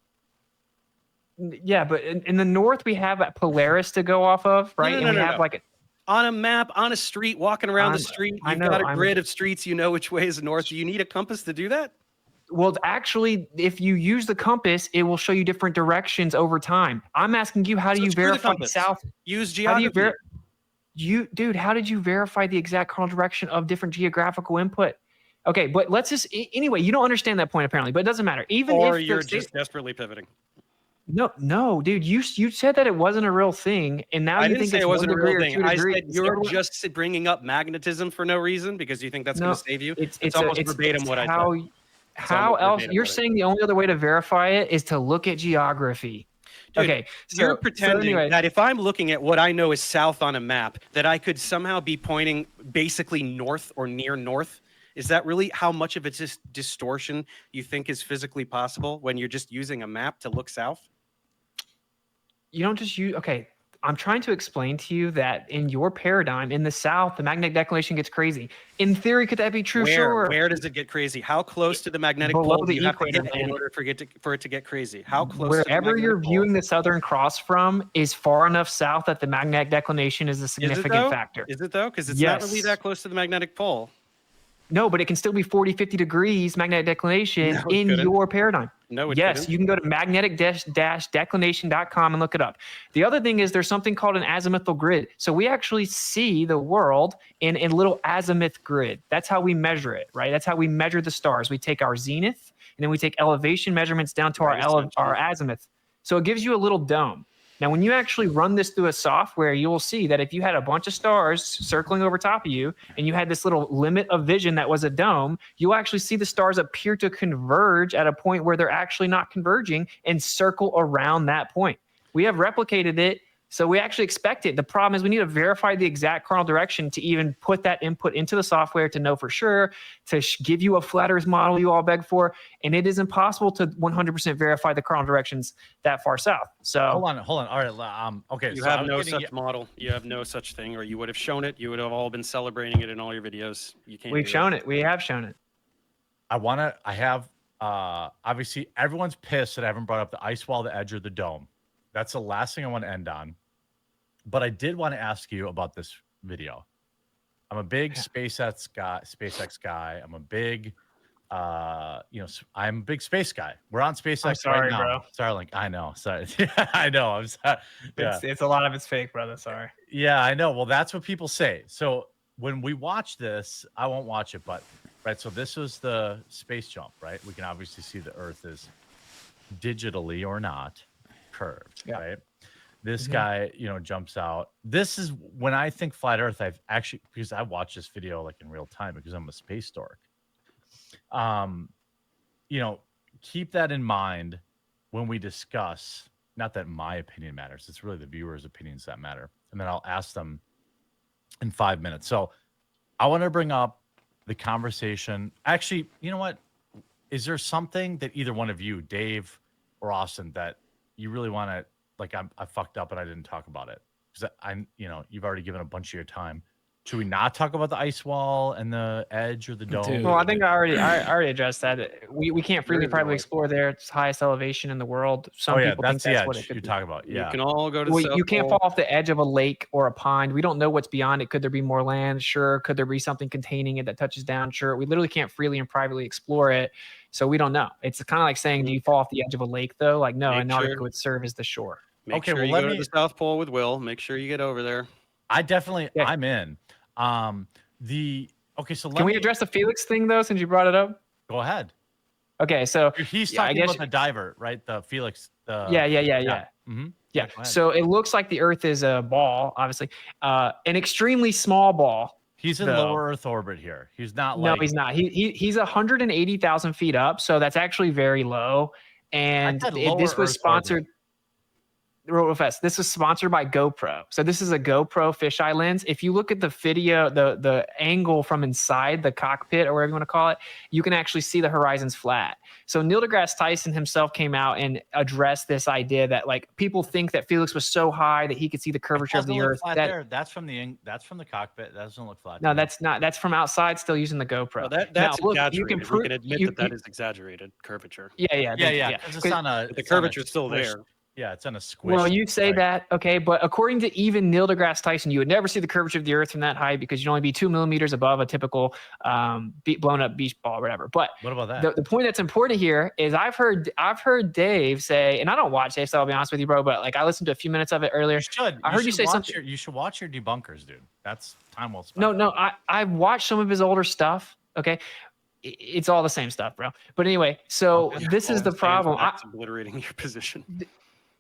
Speaker 5: Yeah, but in the north we have Polaris to go off of, right?
Speaker 4: No,
Speaker 5: and we
Speaker 4: no,
Speaker 5: have
Speaker 4: no.
Speaker 5: like
Speaker 4: On a map, on a street, walking around the street, you've got a grid of streets. You know which way is north. Do you need a compass to do that?
Speaker 5: Well, actually, if you use the compass, it will show you different directions over time. I'm asking you, how do you verify south?
Speaker 4: Use geography.
Speaker 5: Dude, how did you verify the exact cardinal direction of different geographical input? Okay, but let's just anyway. You don't understand that point apparently, but it doesn't matter. Even
Speaker 4: or
Speaker 5: if
Speaker 4: you're just desperately pivoting.
Speaker 5: No, dude. You said that it wasn't a real thing, and now you think
Speaker 4: it wasn't a real thing. I said
Speaker 5: you're
Speaker 4: just bringing up magnetism for no reason because you think that's going to save you. It's almost verbatim what I said.
Speaker 5: How else? You're saying the only other way to verify it is to look at geography.
Speaker 4: Dude,
Speaker 5: okay,
Speaker 4: you're pretending that if I'm looking at what I know is south on a map, that I could somehow be pointing basically north or near north. Is that really how much of it's just distortion you think is physically possible when you're just using a map to look south?
Speaker 5: You don't just use. Okay, I'm trying to explain to you that in your paradigm, in the South, the magnetic declination gets crazy. In theory, could that be true? Sure.
Speaker 4: Where does it get crazy? How close to the magnetic pole do you have to get in order for it to get crazy? How close?
Speaker 5: Wherever you're viewing the Southern Cross from is far enough south that the magnetic declination is a significant factor.
Speaker 4: Is it though? Because it's not really that close to the magnetic pole.
Speaker 5: No, but it can still be 40, 50 degrees magnetic declination in your paradigm.
Speaker 4: No,
Speaker 5: yes, you can go to magnetic-declination.com and look it up. The other thing is there's something called an azimuthal grid. So we actually see the world in a little azimuth grid. That's how we measure it, right? That's how we measure the stars. We take our zenith, and then we take elevation measurements down to our azimuth. So it gives you a little dome. Now, when you actually run this through a software, you will see that if you had a bunch of stars circling over top of you and you had this little limit of vision that was a dome, you'll actually see the stars appear to converge at a point where they're actually not converging and circle around that point. We have replicated it, so we actually expect it. The problem is we need to verify the exact cardinal direction to even put that input into the software to know for sure, to give you a flat Earth model you all beg for, and it is impossible to 100% verify the cardinal directions that far south. So
Speaker 2: hold on. All right, okay.
Speaker 4: You have no such model. You have no such thing, or you would have shown it. You would have all been celebrating it in all your videos. You can't.
Speaker 5: We've shown it. We have shown it.
Speaker 2: Obviously everyone's pissed that I haven't brought up the ice wall, the edge, or the dome. That's the last thing I want to end on. But I did want to ask you about this video. I'm a big SpaceX guy. I'm a big, I'm a big space guy. We're on SpaceX right now. Bro. Starlink. I know. Sorry. I know. I'm sorry. Yeah.
Speaker 5: It's a lot of it's fake, brother. Sorry.
Speaker 2: Yeah, I know. Well, that's what people say. So when we watch this, I won't watch it, but right. So this was the space jump, right? We can obviously see the Earth is digitally or not curved, right? This guy, jumps out. This is when I think flat Earth, I've actually, because I watched this video like in real time because I'm a space dork. Keep that in mind when we discuss, not that my opinion matters, it's really the viewers' opinions that matter. And then I'll ask them in 5 minutes. So I want to bring up the conversation. Actually, you know what? Is there something that either one of you, Dave or Austin, that you really want to, like, I fucked up and I didn't talk about it because you've already given a bunch of your time. Should we not talk about the ice wall and the edge or the dome?
Speaker 5: Dude. Well, I think I already addressed that. We can't freely privately explore there. It's highest elevation in the world. Some people think that's what it could
Speaker 2: you
Speaker 5: be.
Speaker 2: Talk about. Yeah,
Speaker 4: you can all go to. Well,
Speaker 5: you can't fall off the edge of a lake or a pond. We don't know what's beyond it. Could there be more land? Sure. Could there be something containing it that touches down? Sure. We literally can't freely and privately explore it, so we don't know. It's kind of like saying, do you fall off the edge of a lake though? Like, no, Antarctica would serve as the shore.
Speaker 4: Make sure you go to the South Pole with Will. Make sure you get over there.
Speaker 2: I'm in. So
Speaker 5: can we address the Felix thing though, since you brought it up?
Speaker 2: Go ahead.
Speaker 5: Okay, so
Speaker 2: he's talking about the diver, right? The Felix.
Speaker 5: Yeah. Mm-hmm. Yeah. So it looks like the Earth is a ball, obviously, an extremely small ball.
Speaker 2: He's in lower Earth orbit here. He's not.
Speaker 5: No, he's not. He's 180,000 feet up, so that's actually very low. And this was sponsored. Real fast. This is sponsored by GoPro. So this is a GoPro fisheye lens. If you look at the video, the angle from inside the cockpit or whatever you want to call it, you can actually see the horizon's flat. So Neil deGrasse Tyson himself came out and addressed this idea that like people think that Felix was so high that he could see the curvature of the Earth.
Speaker 2: That's from the cockpit. That doesn't look flat.
Speaker 5: No, that's not. That's from outside, still using the GoPro.
Speaker 4: Well, that's exaggerated. You can admit that is exaggerated curvature.
Speaker 5: Yeah.
Speaker 2: It's on
Speaker 4: the curvature is still there.
Speaker 2: Yeah, it's on a squish.
Speaker 5: Well, you say that, okay, but according to even Neil deGrasse Tyson, you would never see the curvature of the Earth from that height because you'd only be 2 millimeters above a typical blown up beach ball or whatever. But
Speaker 2: what about that?
Speaker 5: The point that's important here is I've heard Dave say, and I don't watch Dave, so I'll be honest with you, bro, but like I listened to a few minutes of it earlier. I heard you say something.
Speaker 2: You should watch your debunkers, dude. That's time well spent.
Speaker 5: No, I've watched some of his older stuff. Okay. It's all the same stuff, bro. But anyway, so this is the problem.
Speaker 4: Obliterating your position.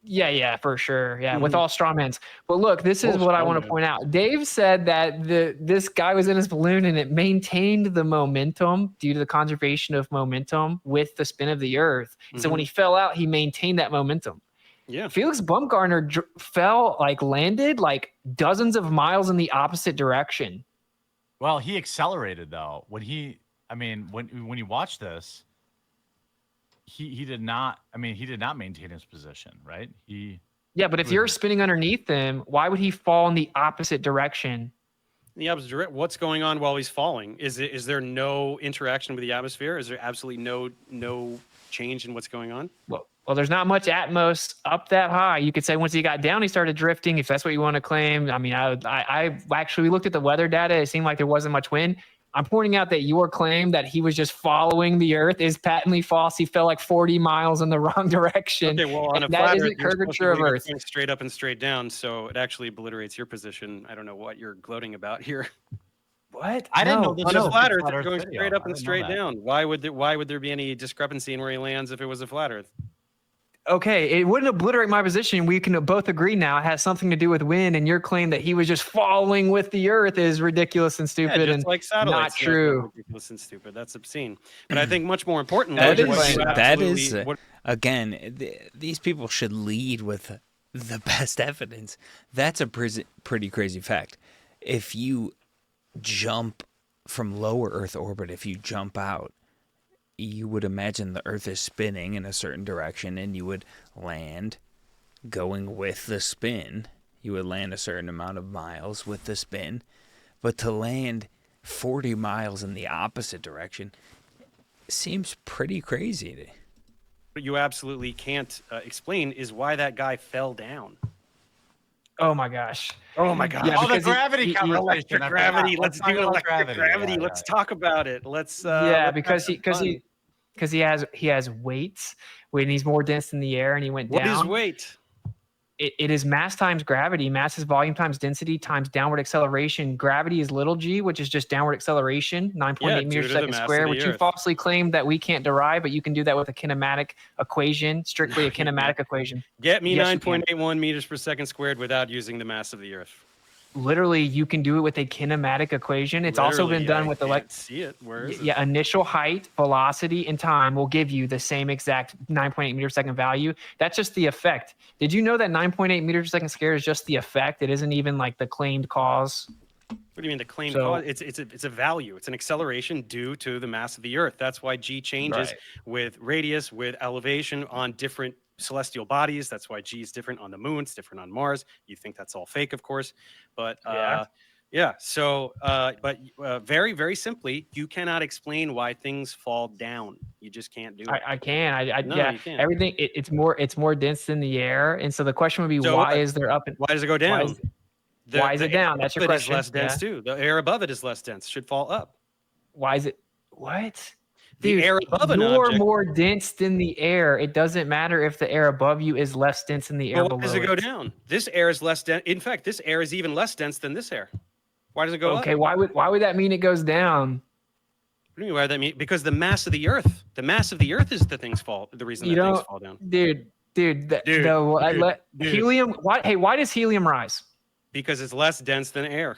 Speaker 5: Yeah, for sure. Yeah, with all straw mans. But look, this is what I want to point out. Dave said that this guy was in his balloon and it maintained the momentum due to the conservation of momentum with the spin of the Earth. So when he fell out, he maintained that momentum.
Speaker 4: Yeah.
Speaker 5: Felix Baumgartner landed like dozens of miles in the opposite direction.
Speaker 2: Well, he accelerated though. When you watch this, he did not. I mean, he did not maintain his position, right?
Speaker 5: Yeah, but if you're spinning underneath him, why would he fall in the opposite direction?
Speaker 4: The opposite direction. What's going on while he's falling? Is there no interaction with the atmosphere? Is there absolutely no change in what's going on?
Speaker 5: Well, there's not much atmos up that high. You could say once he got down, he started drifting. If that's what you want to claim, I mean, I actually looked at the weather data. It seemed like there wasn't much wind. I'm pointing out that your claim that he was just following the Earth is patently false. He fell like 40 miles in the wrong direction.
Speaker 4: Okay, well, on a
Speaker 5: that
Speaker 4: flat
Speaker 5: is
Speaker 4: Earth,
Speaker 5: the curvature of Earth.
Speaker 4: Straight up and straight down, so it actually obliterates your position. I don't know what you're gloating about here.
Speaker 5: What?
Speaker 2: I didn't know this
Speaker 4: on
Speaker 2: was
Speaker 4: a flat Earth,
Speaker 2: Earth
Speaker 4: going
Speaker 2: video.
Speaker 4: straight up and straight down. Why would there be any discrepancy in where he lands if it was a flat Earth?
Speaker 5: Okay, it wouldn't obliterate my position. We can both agree now it has something to do with wind, and your claim that he was just falling with the Earth is ridiculous and stupid and
Speaker 4: like satellites,
Speaker 5: not true.
Speaker 4: Ridiculous and stupid. That's obscene. But I think much more importantly,
Speaker 1: these people should lead with the best evidence. That's a pretty crazy fact. If you jump from lower Earth orbit, if you jump out, you would imagine the Earth is spinning in a certain direction and you would land going with the spin. You would land a certain amount of miles with the spin. But to land 40 miles in the opposite direction seems pretty crazy.
Speaker 4: What you absolutely can't explain is why that guy fell down.
Speaker 5: Oh my gosh.
Speaker 4: Oh my God.
Speaker 2: Yeah, the gravity conversation.
Speaker 4: Electric gravity. Let's do electric gravity.
Speaker 2: Yeah,
Speaker 4: let's talk about it.
Speaker 5: Because he has weights when he's more dense in the air and he went down.
Speaker 4: What is weight?
Speaker 5: It is mass times gravity. Mass is volume times density times downward acceleration. Gravity is little g, which is just downward acceleration, 9.8 meters per second squared, which you falsely claimed that we can't derive, but you can do that with a kinematic equation, strictly a kinematic equation.
Speaker 4: Get me 9.81 meters per second squared without using the mass of the Earth.
Speaker 5: Literally, you can do it with a kinematic equation. It's also been done with
Speaker 4: see it. Where is it?
Speaker 5: Yeah, initial height, velocity, and time will give you the same exact 9.8 meters per second value. That's just the effect. Did you know that 9.8 meters per second squared is just the effect? It isn't even like the claimed cause.
Speaker 4: What do you mean the claimed cause? It's a value. It's an acceleration due to the mass of the Earth. That's why G changes with radius, with elevation on different celestial bodies. That's why G is different on the moon. It's different on Mars. You think that's all fake, of course, but So, very, very simply, you cannot explain why things fall down. You just can't do it.
Speaker 5: I can.
Speaker 4: You can't.
Speaker 5: Everything. It's more dense than the air, and so the question would be, why is there up?
Speaker 4: Why does it go down?
Speaker 5: Why is it down? That's your question.
Speaker 4: It is less dense too. The air above it is less dense. Should fall up.
Speaker 5: Why is it? What?
Speaker 4: The air above an object.
Speaker 5: You're more dense than the air. It doesn't matter if the air above you is less dense than the air below.
Speaker 4: Why does it go down? This air is less dense. In fact, this air is even less dense than this air. Why does it go up?
Speaker 5: Okay, why would that mean it goes down?
Speaker 4: What do you mean why that mean? Because the mass of the Earth. The mass of the Earth is the things fall down.
Speaker 5: Dude. Helium. Why does helium rise?
Speaker 4: Because it's less dense than air.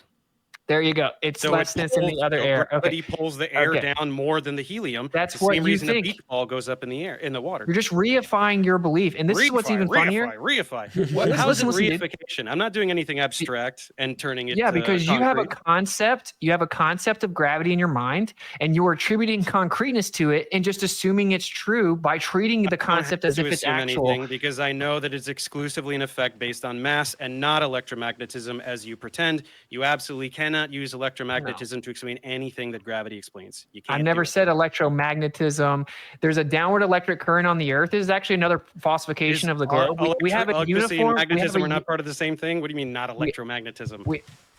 Speaker 5: There you go. It's less dense than the other air.
Speaker 4: Gravity pulls the air down more than the helium.
Speaker 5: That's
Speaker 4: the
Speaker 5: what
Speaker 4: same
Speaker 5: you
Speaker 4: reason
Speaker 5: think.
Speaker 4: a beach ball goes up in the air, in the water.
Speaker 5: You're just reifying your belief, and this is what's even funnier.
Speaker 4: Reify. How is it reification? I'm not doing anything abstract and turning it.
Speaker 5: Yeah, because you have a concept. You have a concept of gravity in your mind, and you're attributing concreteness to it, and just assuming it's true by treating the concept as if it's actual.
Speaker 4: Because I know that it's exclusively an effect based on mass and not electromagnetism, as you pretend. You absolutely cannot cannot use electromagnetism to explain anything that gravity explains. You can't.
Speaker 5: I've never said electromagnetism. There's a downward electric current on the Earth. This is actually another falsification of the globe. We have a
Speaker 4: electricity
Speaker 5: uniform.
Speaker 4: and magnetism
Speaker 5: we
Speaker 4: are
Speaker 5: have
Speaker 4: not part of the same thing. What do you mean, not electromagnetism?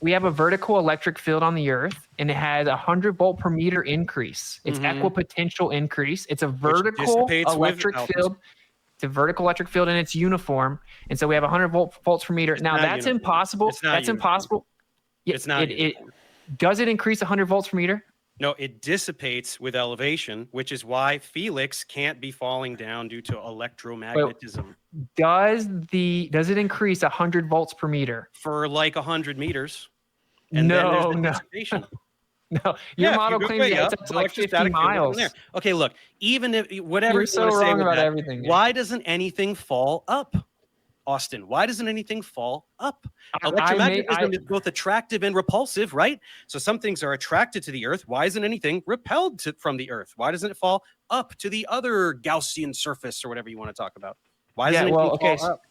Speaker 5: we have a vertical electric field on the Earth, and it has a 100 volt per meter increase. It's equipotential increase. It's a vertical electric field. It's a vertical electric field, and it's uniform. And so we have 100 volts per meter. Now that's impossible. That's impossible.
Speaker 4: It's not.
Speaker 5: Does it increase 100 volts per meter?
Speaker 4: No, it dissipates with elevation, which is why Felix can't be falling down due to electromagnetism.
Speaker 5: Does it increase 100 volts per meter?
Speaker 4: For like 100 meters. And then there's the dissipation.
Speaker 5: No, your model claims it's up to like 50 miles.
Speaker 4: Okay, look, even if whatever
Speaker 5: you're so wrong about everything.
Speaker 4: Why doesn't anything fall up? Austin, why doesn't anything fall up? Electromagnetism is both attractive and repulsive, right? So some things are attracted to the Earth. Why isn't anything repelled from the Earth? Why doesn't it fall up to the other Gaussian surface or whatever you want to talk about? Why doesn't it fall up?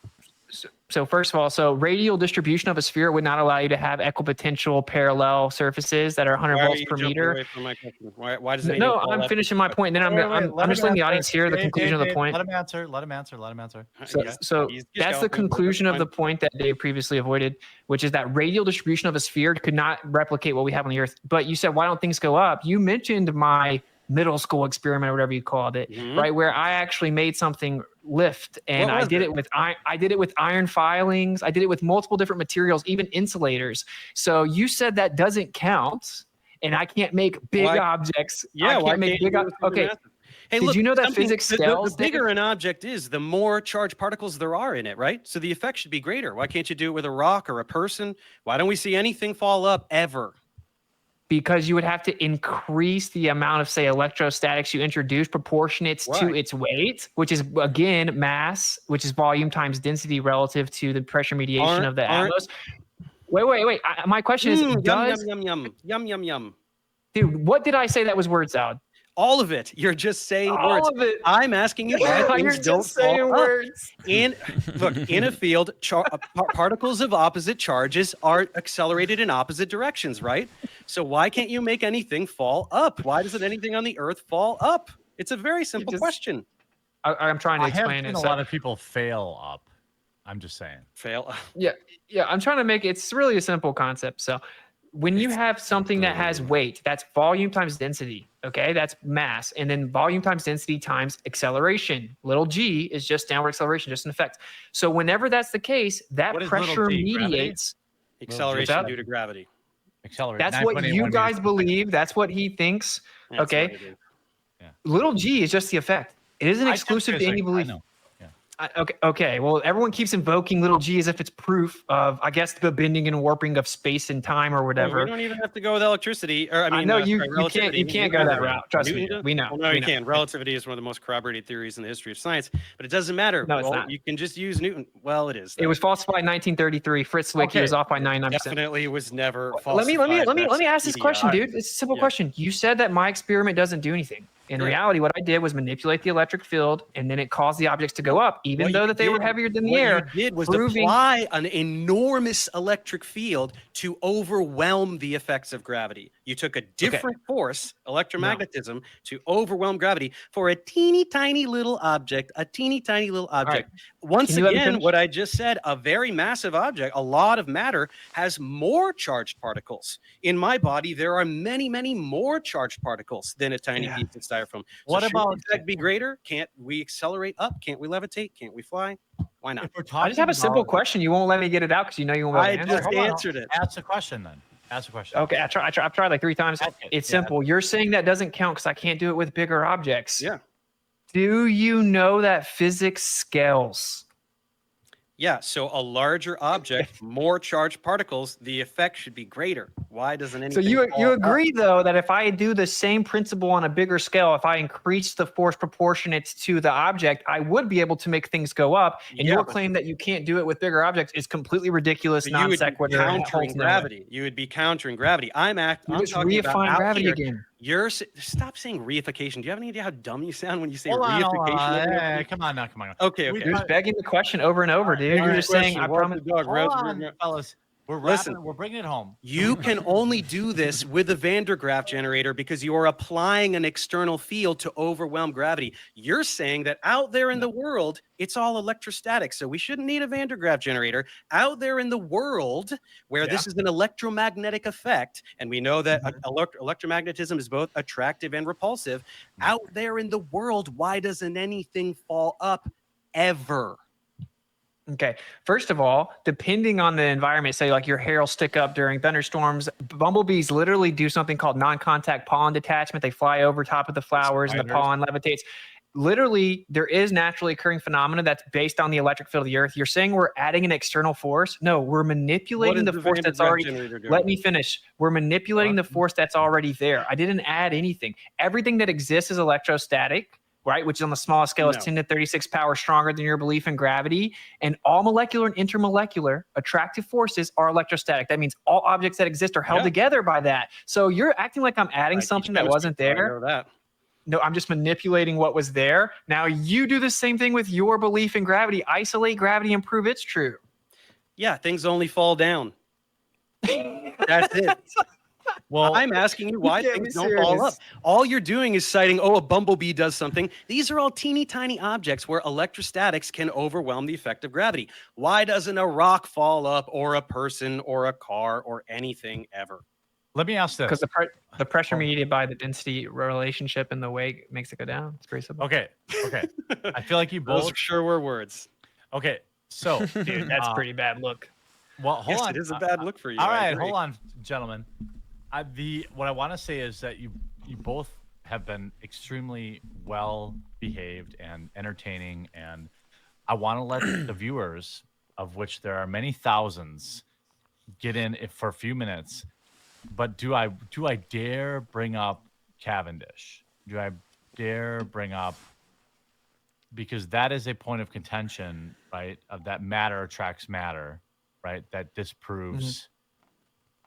Speaker 5: So first of all, radial distribution of a sphere would not allow you to have equipotential parallel surfaces that are 100 volts per meter.
Speaker 4: Why does it?
Speaker 5: No, I'm finishing my point. Then I'm just letting the audience hear the conclusion of the point.
Speaker 2: Let him answer.
Speaker 5: So that's the conclusion of the point that Dave previously avoided, which is that radial distribution of a sphere could not replicate what we have on the Earth. But you said, why don't things go up? You mentioned my middle school experiment or whatever you called it, right? Where I actually made something lift, and I did it with iron filings. I did it with multiple different materials, even insulators. So you said that doesn't count, and I can't make big objects.
Speaker 4: Yeah,
Speaker 5: I can't make big objects. Okay.
Speaker 4: Hey,
Speaker 5: did you know that physics scales?
Speaker 4: The bigger an object is, the more charged particles there are in it, right? So the effect should be greater. Why can't you do it with a rock or a person? Why don't we see anything fall up ever?
Speaker 5: Because you would have to increase the amount of, say, electrostatics you introduce proportionate to its weight, which is, again, mass, which is volume times density relative to the pressure mediation of the atmos. Wait. My question is,
Speaker 4: yum.
Speaker 5: Dude, what did I say that was word salad?
Speaker 4: All of it. You're just saying words.
Speaker 5: All of it.
Speaker 4: I'm asking you why things don't fall up. In a field, particles of opposite charges are accelerated in opposite directions, right? So why can't you make anything fall up? Why doesn't anything on the Earth fall up? It's a very simple question.
Speaker 5: I'm trying to explain it.
Speaker 2: A lot of people fail up. I'm just saying.
Speaker 4: Fail.
Speaker 5: Yeah. I'm trying to make it. It's really a simple concept. So when you have something that has weight, that's volume times density, okay? That's mass. And then volume times density times acceleration. Little g is just downward acceleration, just an effect. So whenever that's the case, that pressure mediates.
Speaker 4: Acceleration due to gravity.
Speaker 5: That's what you guys believe. That's what he thinks, okay? Little g is just the effect. It isn't exclusive to any belief. Okay. Well, everyone keeps invoking little g as if it's proof of, I guess, the bending and warping of space and time or whatever.
Speaker 4: Well, we don't even have to go with electricity.
Speaker 5: I know you can't go that route. Trust me. We know.
Speaker 4: Well, no, you can. Relativity is one of the most corroborated theories in the history of science, but it doesn't matter.
Speaker 5: No, it's not.
Speaker 4: You can just use Newton. Well, it is.
Speaker 5: It was falsified in 1933. Fritz Zwicky was off by 99%.
Speaker 4: Definitely was never falsified.
Speaker 5: Let me ask this question, dude. It's a simple question. You said that my experiment doesn't do anything. In reality, what I did was manipulate the electric field, and then it caused the objects to go up, even though that they were heavier than the air.
Speaker 4: What you did was apply an enormous electric field to overwhelm the effects of gravity. You took a different force, electromagnetism, to overwhelm gravity for a teeny tiny little object,
Speaker 5: Right.
Speaker 4: Once again, what I just said, a very massive object, a lot of matter, has more charged particles. In my body, there are many, many more charged particles than a tiny piece of styrofoam.
Speaker 2: What about
Speaker 4: the effect be greater? Can't we accelerate up? Can't we levitate? Can't we fly? Why not?
Speaker 5: I just have a simple question. You won't let me get it out because you know you won't.
Speaker 4: I just answered it.
Speaker 2: Ask the question then. Ask the question.
Speaker 5: Okay, I've tried like 3 times. It's simple. You're saying that doesn't count because I can't do it with bigger objects.
Speaker 4: Yeah.
Speaker 5: Do you know that physics scales?
Speaker 4: Yeah, so a larger object, more charged particles, the effect should be greater. Why doesn't anything?
Speaker 5: So you agree though that if I do the same principle on a bigger scale, if I increase the force proportionate to the object, I would be able to make things go up. And your claim that you can't do it with bigger objects is completely ridiculous, non sequitur.
Speaker 4: Countering gravity. You would be countering gravity. I'm talking about
Speaker 5: gravity again.
Speaker 4: Stop saying reification. Do you have any idea how dumb you sound when you say
Speaker 2: Hold
Speaker 4: reification?
Speaker 2: on. Come on.
Speaker 4: Okay.
Speaker 5: You're just begging the question over and over, dude. You're just saying, I promise.
Speaker 2: Hold on, fellas.
Speaker 4: Listen,
Speaker 2: we're bringing it home.
Speaker 4: you can only do this with a Van der Graaf generator because you are applying an external field to overwhelm gravity. You're saying that out there in the world, it's all electrostatic. So we shouldn't need a Van der Graaf generator. Out there in the world, where this is an electromagnetic effect, and we know that electromagnetism is both attractive and repulsive. Out there in the world, why doesn't anything fall up ever?
Speaker 5: Okay. First of all, depending on the environment, say like your hair will stick up during thunderstorms. Bumblebees literally do something called non-contact pollen detachment. They fly over top of the flowers and the pollen levitates. Literally, there is naturally occurring phenomena that's based on the electric field of the earth. You're saying we're adding an external force? No, we're manipulating the force that's already. Let me finish. We're manipulating the force that's already there. I didn't add anything. Everything that exists is electrostatic, right? Which is on the smallest scale is 10 to 36 power stronger than your belief in gravity. And all molecular and intermolecular attractive forces are electrostatic. That means all objects that exist are held together by that. So you're acting like I'm adding something that wasn't there. No, I'm just manipulating what was there. Now you do the same thing with your belief in gravity. Isolate gravity and prove it's true.
Speaker 4: Yeah, things only fall down. That's it. Well, I'm asking you why things don't fall up. All you're doing is citing, a bumblebee does something. These are all teeny tiny objects where electrostatics can overwhelm the effect of gravity. Why doesn't a rock fall up, or a person or a car or anything ever?
Speaker 2: Let me ask this.
Speaker 5: Because the pressure mediated by the density relationship and the weight makes it go down. It's pretty simple.
Speaker 2: Okay. I feel like you both.
Speaker 4: Those sure were words.
Speaker 2: Okay. So,
Speaker 5: dude, that's pretty bad look.
Speaker 2: Well, hold on.
Speaker 4: It is a bad look for you.
Speaker 2: All right, hold on, gentlemen. What I want to say is that you both have been extremely well behaved and entertaining, and I want to let the viewers, of which there are many thousands, get in for a few minutes. But do I dare bring up Cavendish? Do I dare bring up, because that is a point of contention, right? Of that matter attracts matter, right? That disproves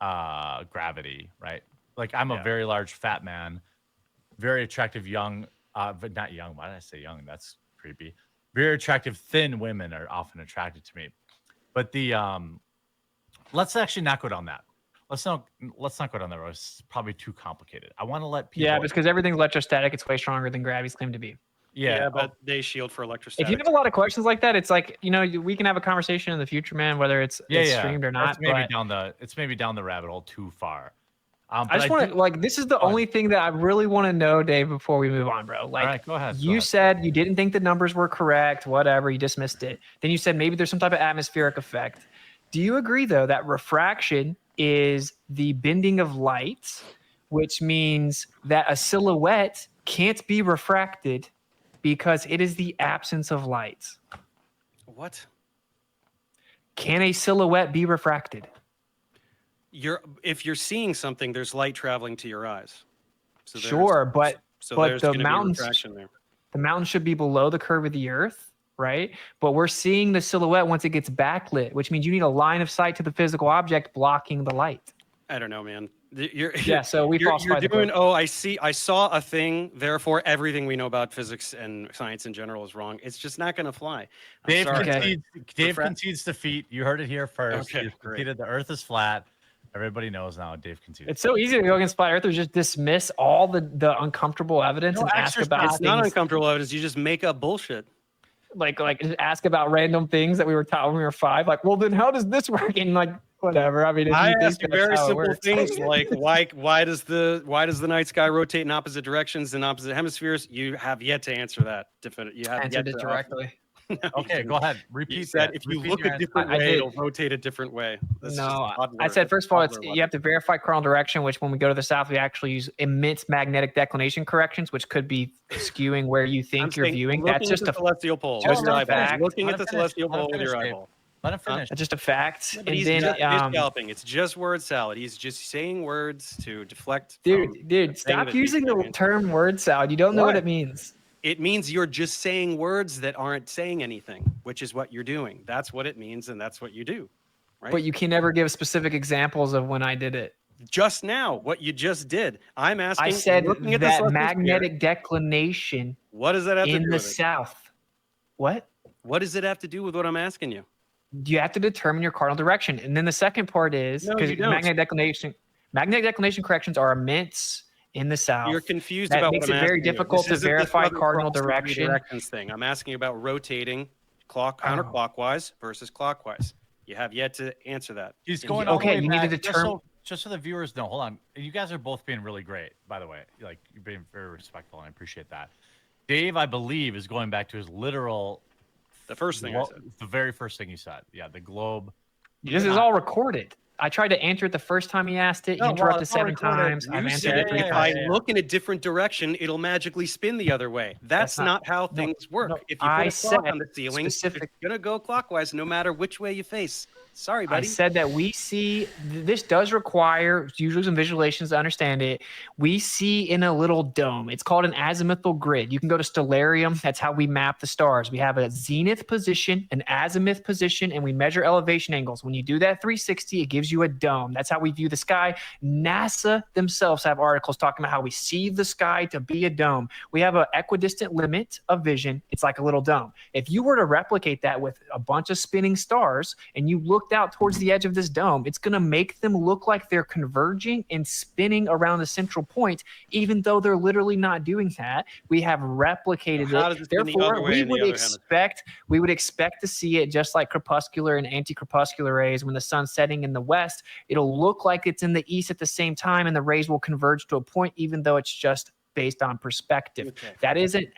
Speaker 2: gravity, right? Like I'm a very large fat man, very attractive young, but not young. Why did I say young? That's creepy. Very attractive thin women are often attracted to me. But the let's actually not go down that. Let's not go down that road. It's probably too complicated. I want to let people.
Speaker 5: Yeah, because everything's electrostatic. It's way stronger than gravity's claimed to be.
Speaker 4: Yeah, but they shield for electrostatic.
Speaker 5: If you have a lot of questions like that, it's like, we can have a conversation in the future, man, whether it's streamed or not.
Speaker 2: It's maybe down the rabbit hole too far.
Speaker 5: I just want to, this is the only thing that I really want to know, Dave, before we move on, bro. Like,
Speaker 2: all right, go ahead.
Speaker 5: You said you didn't think the numbers were correct, whatever, you dismissed it. Then you said maybe there's some type of atmospheric effect. Do you agree, though, that refraction is the bending of light, which means that a silhouette can't be refracted because it is the absence of light?
Speaker 4: What?
Speaker 5: Can a silhouette be refracted?
Speaker 4: If you're seeing something, there's light traveling to your eyes. So
Speaker 5: sure, but the mountains,
Speaker 4: there.
Speaker 5: The mountain should be below the curve of the earth, right? But we're seeing the silhouette once it gets backlit, which means you need a line of sight to the physical object blocking the light.
Speaker 4: I don't know, man.
Speaker 5: So we falsified the
Speaker 4: doing. I saw a thing. Therefore, everything we know about physics and science in general is wrong. It's just not going to fly.
Speaker 2: Dave concedes defeat. You heard it here first. Okay, conceded the Earth is flat. Everybody knows now. Dave conceded.
Speaker 5: It's so easy to go against flat earthers. Just dismiss all the uncomfortable evidence and ask about.
Speaker 4: It's not uncomfortable evidence. You just make up bullshit.
Speaker 5: Like just ask about random things that we were taught when we were 5. Like, well, then how does this work? And like, whatever. I mean,
Speaker 4: I ask very simple things like why does the night sky rotate in opposite directions in opposite hemispheres? You have yet to answer that. You have
Speaker 5: answered it directly.
Speaker 2: No, okay, go ahead. Repeat
Speaker 4: that. If you look a different way, it'll rotate a different way.
Speaker 5: I said first of all, you have to verify coronal direction, which when we go to the south, we actually use immense magnetic declination corrections, which could be skewing where you think you're viewing. That's just a
Speaker 4: celestial pole.
Speaker 5: Just a fact.
Speaker 4: Looking at the celestial pole with your eyeball.
Speaker 2: Let him finish.
Speaker 5: Just a fact.
Speaker 4: And then he's scalping. It's just word salad. He's just saying words to deflect.
Speaker 5: Dude, stop using the term word salad. You don't know what it means.
Speaker 4: It means you're just saying words that aren't saying anything, which is what you're doing. That's what it means, and that's what you do. Right?
Speaker 5: But you can never give specific examples of when I did it.
Speaker 4: Just now, what you just did. I'm asking.
Speaker 5: I said that magnetic declination.
Speaker 4: What does that have to do with
Speaker 5: in the south? What?
Speaker 4: What does it have to do with what I'm asking you?
Speaker 5: you have to determine your cardinal direction. And then the second part is
Speaker 4: No,
Speaker 5: because
Speaker 4: you don't.
Speaker 5: magnetic declination corrections are immense in the south.
Speaker 4: You're confused
Speaker 5: That
Speaker 4: about
Speaker 5: makes
Speaker 4: what I'm
Speaker 5: it very
Speaker 4: asking you.
Speaker 5: difficult
Speaker 4: This
Speaker 5: to
Speaker 4: isn't the
Speaker 5: verify
Speaker 4: southern
Speaker 5: cardinal
Speaker 4: cross country
Speaker 5: direction.
Speaker 4: directions thing. I'm asking you about rotating counterclockwise versus clockwise. You have yet to answer that.
Speaker 2: He's
Speaker 4: in
Speaker 2: going
Speaker 4: the-
Speaker 2: all the
Speaker 5: Okay,
Speaker 2: way
Speaker 5: you need to
Speaker 2: back.
Speaker 5: determine-
Speaker 2: Just so the viewers know, hold on. You guys are both being really great, by the way. Like, you're being very respectful, and I appreciate that. Dave, I believe, is going back to his literal.
Speaker 4: The first thing I said.
Speaker 2: The very first thing he said. Yeah, the globe.
Speaker 5: This is all recorded. I tried to answer it the first time he asked it.
Speaker 2: No,
Speaker 5: He
Speaker 2: well,
Speaker 5: interrupted
Speaker 2: it's all
Speaker 5: 7
Speaker 2: recorded.
Speaker 5: times. I've
Speaker 4: You
Speaker 5: answered
Speaker 4: said
Speaker 5: it 3
Speaker 4: if
Speaker 5: times.
Speaker 4: I look in a different direction, it'll magically spin the other way. That's not how things work.
Speaker 5: no,
Speaker 4: If you
Speaker 5: I
Speaker 4: put a clock
Speaker 5: said
Speaker 4: on the ceiling,
Speaker 5: specific-
Speaker 4: it's gonna go clockwise no matter which way you face. Sorry,
Speaker 5: I
Speaker 4: buddy.
Speaker 5: said that we see this does require usually some visualizations to understand it. We see in a little dome. It's called an azimuthal grid. You can go to Stellarium. That's how we map the stars. We have a zenith position, an azimuth position, and we measure elevation angles. When you do that 360, it gives you a dome. That's how we view the sky. NASA themselves have articles talking about how we see the sky to be a dome. We have an equidistant limit of vision. It's like a little dome. If you were to replicate that with a bunch of spinning stars and you looked out towards the edge of this dome, it's going to make them look like they're converging and spinning around the central point, even though they're literally not doing that. We have replicated
Speaker 4: How does
Speaker 5: it.
Speaker 4: it spin the
Speaker 5: Therefore,
Speaker 4: other way
Speaker 5: we
Speaker 4: in the
Speaker 5: would
Speaker 4: other
Speaker 5: expect to see it just like crepuscular and anti-crepuscular rays. When the sun's setting in the west, it'll look like it's in the east at the same time, and the rays will converge to a point, even though it's just based on perspective.
Speaker 4: Okay.
Speaker 5: That isn't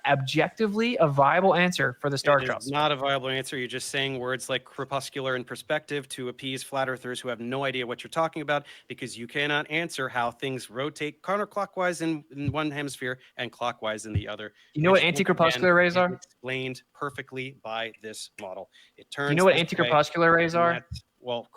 Speaker 5: objectively a viable answer for the star
Speaker 4: It
Speaker 5: troughs.
Speaker 4: is not a viable answer. You're just saying words like crepuscular and perspective to appease flat earthers who have no idea what you're talking about, because you cannot answer how things rotate counterclockwise in one hemisphere and clockwise in the other.
Speaker 5: You know what
Speaker 4: which,
Speaker 5: anti-crepuscular rays
Speaker 4: is
Speaker 5: are?
Speaker 4: Explained perfectly by this model. It turns.
Speaker 5: You know what
Speaker 4: this way,
Speaker 5: anti-crepuscular rays
Speaker 4: and
Speaker 5: are?
Speaker 4: that's- Well,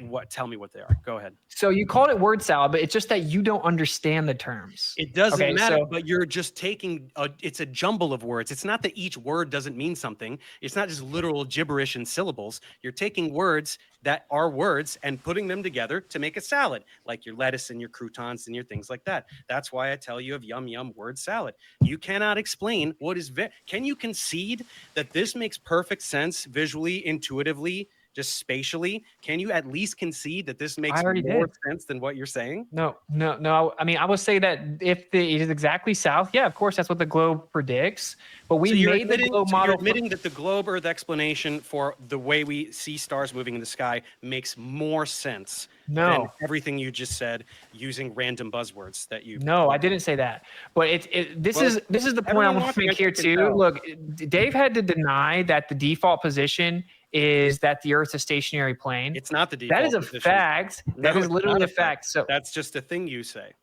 Speaker 4: what? Tell me what they are. Go ahead.
Speaker 5: So you called it word salad, but it's just that you don't understand the terms.
Speaker 4: It doesn't
Speaker 5: Okay,
Speaker 4: matter,
Speaker 5: so-
Speaker 4: but you're just taking it's a jumble of words. It's not that each word doesn't mean something. It's not just literal gibberish and syllables. You're taking words that are words and putting them together to make a salad, like your lettuce and your croutons and your things like that. That's why I tell you of yum yum word salad. You cannot explain what is can you concede that this makes perfect sense visually, intuitively, just spatially? Can you at least concede that this makes
Speaker 5: already
Speaker 4: more
Speaker 5: did.
Speaker 4: sense than what you're saying?
Speaker 5: No. I mean, I would say that if it is exactly south, yeah, of course, that's what the globe predicts. But we
Speaker 4: So you're
Speaker 5: made the
Speaker 4: admitting,
Speaker 5: globe
Speaker 4: so you're
Speaker 5: model.
Speaker 4: admitting that the globe Earth explanation for the way we see stars moving in the sky makes more sense than
Speaker 5: No.
Speaker 4: everything you just said using random buzzwords that you.
Speaker 5: No, I didn't say that. But this
Speaker 4: Well,
Speaker 5: is the point I
Speaker 4: everyone
Speaker 5: want to
Speaker 4: watching,
Speaker 5: make
Speaker 4: I
Speaker 5: here
Speaker 4: can
Speaker 5: too.
Speaker 4: tell.
Speaker 5: Look, Dave had to deny that the default position is that the Earth's a stationary plane.
Speaker 4: It's not the default.
Speaker 5: That is a
Speaker 4: position.
Speaker 5: fact.
Speaker 4: No,
Speaker 5: That is
Speaker 4: it's
Speaker 5: literally
Speaker 4: not
Speaker 5: a fact. So
Speaker 4: That's just a thing you say.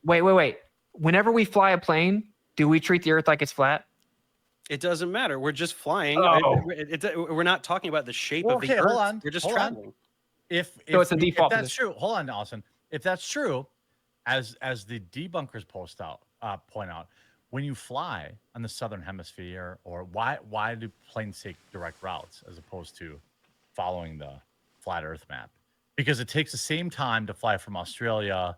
Speaker 5: wait. Whenever we fly a plane, do we treat the Earth like it's flat?
Speaker 4: It doesn't matter. We're just flying.
Speaker 5: Oh.
Speaker 4: We're not talking about the shape
Speaker 2: Well,
Speaker 4: of the
Speaker 2: okay,
Speaker 4: Earth.
Speaker 2: hold on,
Speaker 4: We're just
Speaker 2: hold on.
Speaker 4: traveling.
Speaker 2: If
Speaker 5: it's a default
Speaker 2: If that's
Speaker 5: position.
Speaker 2: true, hold on, Allison. If that's true, as the debunkers point out, when you fly on the southern hemisphere, or why do planes take direct routes as opposed to following the flat Earth map? Because it takes the same time to fly from Australia.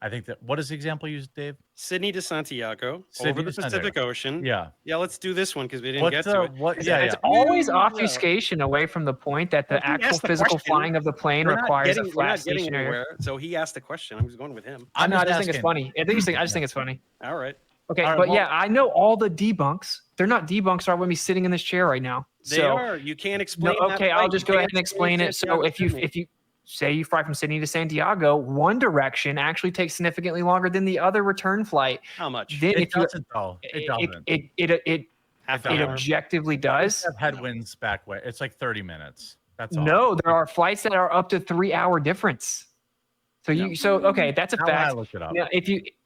Speaker 2: I think that what is the example you used, Dave?
Speaker 4: Sydney to Santiago
Speaker 2: Sydney
Speaker 4: over
Speaker 2: to
Speaker 4: the
Speaker 2: Santiago.
Speaker 4: Pacific Ocean.
Speaker 2: Yeah.
Speaker 4: Yeah, let's do this one because we didn't
Speaker 2: What's
Speaker 4: get
Speaker 2: the
Speaker 4: to it.
Speaker 2: what? Yeah,
Speaker 5: It's
Speaker 2: yeah.
Speaker 5: always
Speaker 4: Yeah.
Speaker 5: obfuscation away from the point that the
Speaker 4: Well, he
Speaker 5: actual
Speaker 4: asked the
Speaker 5: physical
Speaker 4: question.
Speaker 5: flying of the plane
Speaker 4: We're not
Speaker 5: requires a
Speaker 4: getting- we're
Speaker 5: flat
Speaker 4: not getting
Speaker 5: stationary.
Speaker 4: anywhere. So he asked the question. I was going with him.
Speaker 5: I know. I
Speaker 2: just
Speaker 5: just think it's
Speaker 2: asking.
Speaker 5: funny. I just think it's funny.
Speaker 4: All right.
Speaker 5: Okay,
Speaker 2: All right,
Speaker 5: but
Speaker 2: well-
Speaker 5: yeah, I know all the debunks. They're not debunks, or I wouldn't be sitting in this chair right now.
Speaker 4: They
Speaker 5: So,
Speaker 4: are. You can't
Speaker 5: no,
Speaker 4: explain. that
Speaker 5: okay, I'll
Speaker 4: flight.
Speaker 5: just
Speaker 4: You
Speaker 5: go
Speaker 4: can't
Speaker 5: ahead and explain it. So
Speaker 4: Santiago
Speaker 5: if you
Speaker 4: Sydney.
Speaker 5: say you fly from Sydney to Santiago, one direction actually takes significantly longer than the other return flight.
Speaker 4: How much?
Speaker 5: Then
Speaker 2: It
Speaker 5: if you
Speaker 2: doesn't though. It doesn't.
Speaker 5: it
Speaker 4: Half
Speaker 2: it
Speaker 4: an hour.
Speaker 5: objectively does.
Speaker 2: Have headwinds back way. It's like 30 minutes. That's all.
Speaker 5: No, there are flights that are up to 3-hour difference. So okay, that's a
Speaker 2: Not when I
Speaker 5: fact.
Speaker 2: looked it up.
Speaker 5: Now,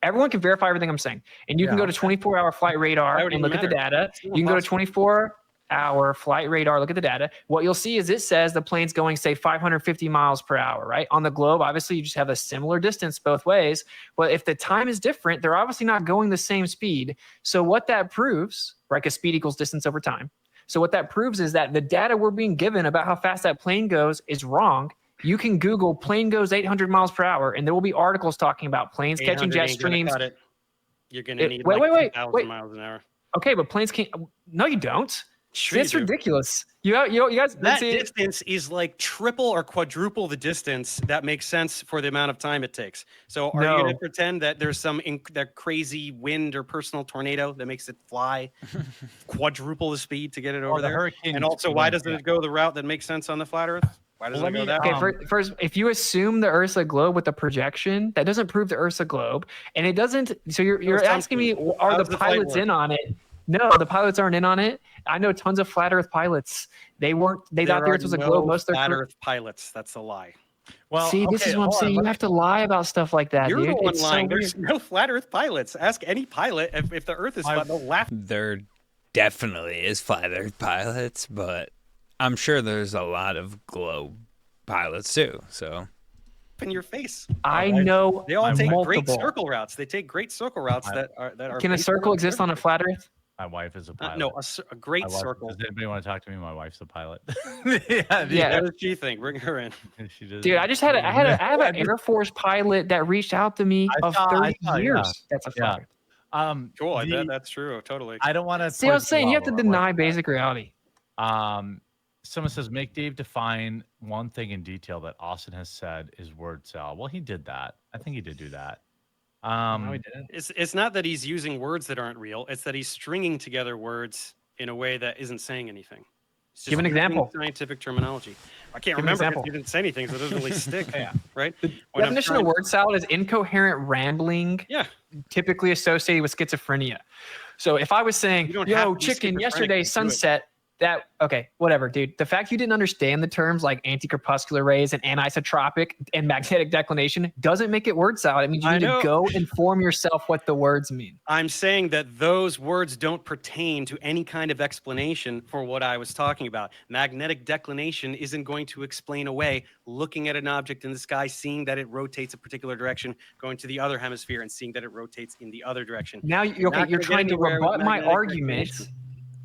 Speaker 5: everyone can verify everything I'm saying, and you can
Speaker 2: Yeah,
Speaker 5: go to 24-hour flight radar
Speaker 4: Why would it
Speaker 5: and look at the
Speaker 4: matter?
Speaker 5: data.
Speaker 4: It's
Speaker 5: You can go to
Speaker 4: impossible.
Speaker 5: 24-hour flight radar, look at the data. What you'll see is it says the plane's going, say, 550 miles per hour, right? On the globe, obviously, you just have a similar distance both ways. But if the time is different, they're obviously not going the same speed. So what that proves, right, because speed equals distance over time. So what that proves is that the data we're being given about how fast that plane goes is wrong. You can Google plane goes 800 miles per hour, and there will be articles talking about planes catching
Speaker 4: 800
Speaker 5: jet
Speaker 4: ain't gonna
Speaker 5: streams.
Speaker 4: cut it. You're going to
Speaker 5: It-
Speaker 4: need
Speaker 5: wait,
Speaker 4: like
Speaker 5: wait,
Speaker 4: 2,000
Speaker 5: wait.
Speaker 4: miles an hour.
Speaker 5: Okay, but planes can't. No, you don't.
Speaker 4: Sure
Speaker 5: It's
Speaker 4: you do.
Speaker 5: ridiculous. You guys.
Speaker 4: That
Speaker 5: see,
Speaker 4: distance is like triple or quadruple the distance that makes sense for the amount of time it takes. So are you going to
Speaker 5: No.
Speaker 4: pretend that there's some that crazy wind or personal tornado that makes it fly quadruple the speed to get it over
Speaker 2: the
Speaker 4: there?
Speaker 2: hurricane
Speaker 4: And also,
Speaker 2: speed
Speaker 4: why
Speaker 2: on-
Speaker 4: doesn't
Speaker 2: yeah.
Speaker 4: it go the route that makes sense on the flat Earth? Why doesn't
Speaker 2: Well,
Speaker 4: it go
Speaker 2: let me-
Speaker 4: that way?
Speaker 5: Okay, first, if you assume the Earth's a globe with a projection, that doesn't prove the Earth's a globe, and it doesn't. So you're asking me,
Speaker 4: assumption.
Speaker 5: are
Speaker 4: How
Speaker 5: the
Speaker 4: does the flight
Speaker 5: pilots
Speaker 4: work?
Speaker 5: in on it? No, the pilots aren't in on it. I know tons of flat Earth pilots. They weren't. They thought the
Speaker 4: There
Speaker 5: Earth was a
Speaker 4: are
Speaker 5: globe.
Speaker 4: no
Speaker 5: Most of their
Speaker 4: flat
Speaker 5: career.
Speaker 4: Earth pilots. That's a lie.
Speaker 2: Well,
Speaker 5: See, this
Speaker 2: okay,
Speaker 5: is what I'm
Speaker 2: hold on,
Speaker 5: saying.
Speaker 2: let
Speaker 5: You
Speaker 2: me-
Speaker 5: have to lie about stuff like that,
Speaker 4: You're
Speaker 5: dude.
Speaker 4: the one
Speaker 5: It's so
Speaker 4: lying.
Speaker 5: weird.
Speaker 4: There's no flat Earth pilots. Ask any pilot if the Earth is flat. They'll laugh
Speaker 1: There definitely is flat Earth pilots, but I'm sure there's a lot of globe pilots too. So
Speaker 4: in your face.
Speaker 5: I know
Speaker 4: They all take
Speaker 5: multiple.
Speaker 4: great circle routes. They take great circle routes that are
Speaker 5: Can a
Speaker 4: based
Speaker 5: circle
Speaker 4: on
Speaker 5: exist on a flat Earth?
Speaker 2: My wife is a pilot.
Speaker 4: no, a great
Speaker 2: My wife-
Speaker 4: circle.
Speaker 2: Does anybody want to talk to me? My wife's a pilot.
Speaker 5: Yeah.
Speaker 4: What does she think? Bring her in.
Speaker 2: She does.
Speaker 5: Dude, I have an Air Force pilot that reached out to me
Speaker 2: I
Speaker 5: of
Speaker 2: saw-
Speaker 5: 30
Speaker 2: yeah.
Speaker 5: years. That's a
Speaker 2: Yeah.
Speaker 5: flat Earth.
Speaker 4: Cool. I
Speaker 2: the-
Speaker 4: bet that's true. Totally.
Speaker 2: I don't want to.
Speaker 5: See, I was saying you have to deny basic reality.
Speaker 2: Someone says, make Dave define one thing in detail that Austin has said is word salad. Well, he did that. I think he did do that.
Speaker 5: No, we didn't.
Speaker 4: It's not that he's using words that aren't real. It's that he's stringing together words in a way that isn't saying anything. It's just
Speaker 5: Give an
Speaker 4: using
Speaker 5: example.
Speaker 4: Scientific terminology. I can't
Speaker 5: Give an
Speaker 4: remember
Speaker 5: example.
Speaker 4: because you didn't say anything, so it doesn't really stick.
Speaker 5: Yeah.
Speaker 4: Right? When I'm
Speaker 5: Definition of
Speaker 4: trying-
Speaker 5: word salad is incoherent rambling,
Speaker 4: Yeah.
Speaker 5: typically associated with schizophrenia. So if I was saying,
Speaker 4: You don't have
Speaker 5: yo,
Speaker 4: to be
Speaker 5: chicken,
Speaker 4: schizophrenic
Speaker 5: yesterday,
Speaker 4: to do it.
Speaker 5: sunset, that, okay, whatever, dude. The fact you didn't understand the terms like anti-crepuscular rays and anisotropic and magnetic declination doesn't make it word salad. It means you
Speaker 4: I
Speaker 5: need
Speaker 4: know.
Speaker 5: to go inform yourself what the words mean.
Speaker 4: I'm saying that those words don't pertain to any kind of explanation for what I was talking about. Magnetic declination isn't going to explain away looking at an object in the sky, seeing that it rotates a particular direction, going to the other hemisphere and seeing that it rotates in the other direction.
Speaker 5: Now,
Speaker 4: You're not
Speaker 5: you're
Speaker 4: gonna get
Speaker 5: trying to
Speaker 4: anywhere with
Speaker 5: rebut my
Speaker 4: magnetic
Speaker 5: argument.
Speaker 4: declination.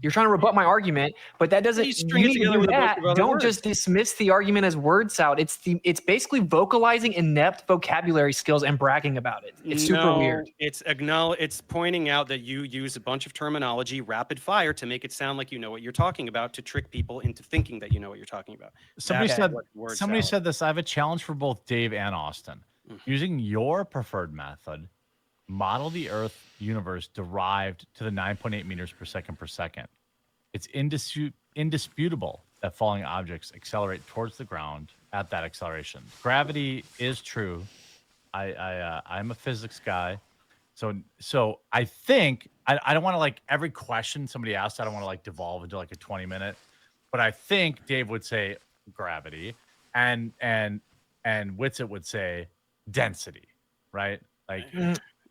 Speaker 5: You're trying to rebut my argument, but that doesn't.
Speaker 4: You string it
Speaker 5: need to
Speaker 4: together
Speaker 5: do
Speaker 4: with a bunch
Speaker 5: that.
Speaker 4: of other
Speaker 5: Don't
Speaker 4: words.
Speaker 5: just dismiss the argument as word salad. It's basically vocalizing inept vocabulary skills and bragging about it. It's super
Speaker 4: No,
Speaker 5: weird.
Speaker 4: It's pointing out that you use a bunch of terminology rapid fire to make it sound like you know what you're talking about, to trick people into thinking that you know what you're talking about.
Speaker 2: Somebody
Speaker 4: That's
Speaker 2: said.
Speaker 4: what word
Speaker 2: Somebody
Speaker 4: salad.
Speaker 2: said this. I have a challenge for both Dave and Austin. Using your preferred method, model the Earth universe derived to the 9.8 meters per second. It's indisputable that falling objects accelerate towards the ground at that acceleration. Gravity is true. I'm a physics guy, so I think I don't want to like every question somebody asks. I don't want to like devolve into like a 20-minute, but I think Dave would say gravity, and Whitsit would say density, right? Like.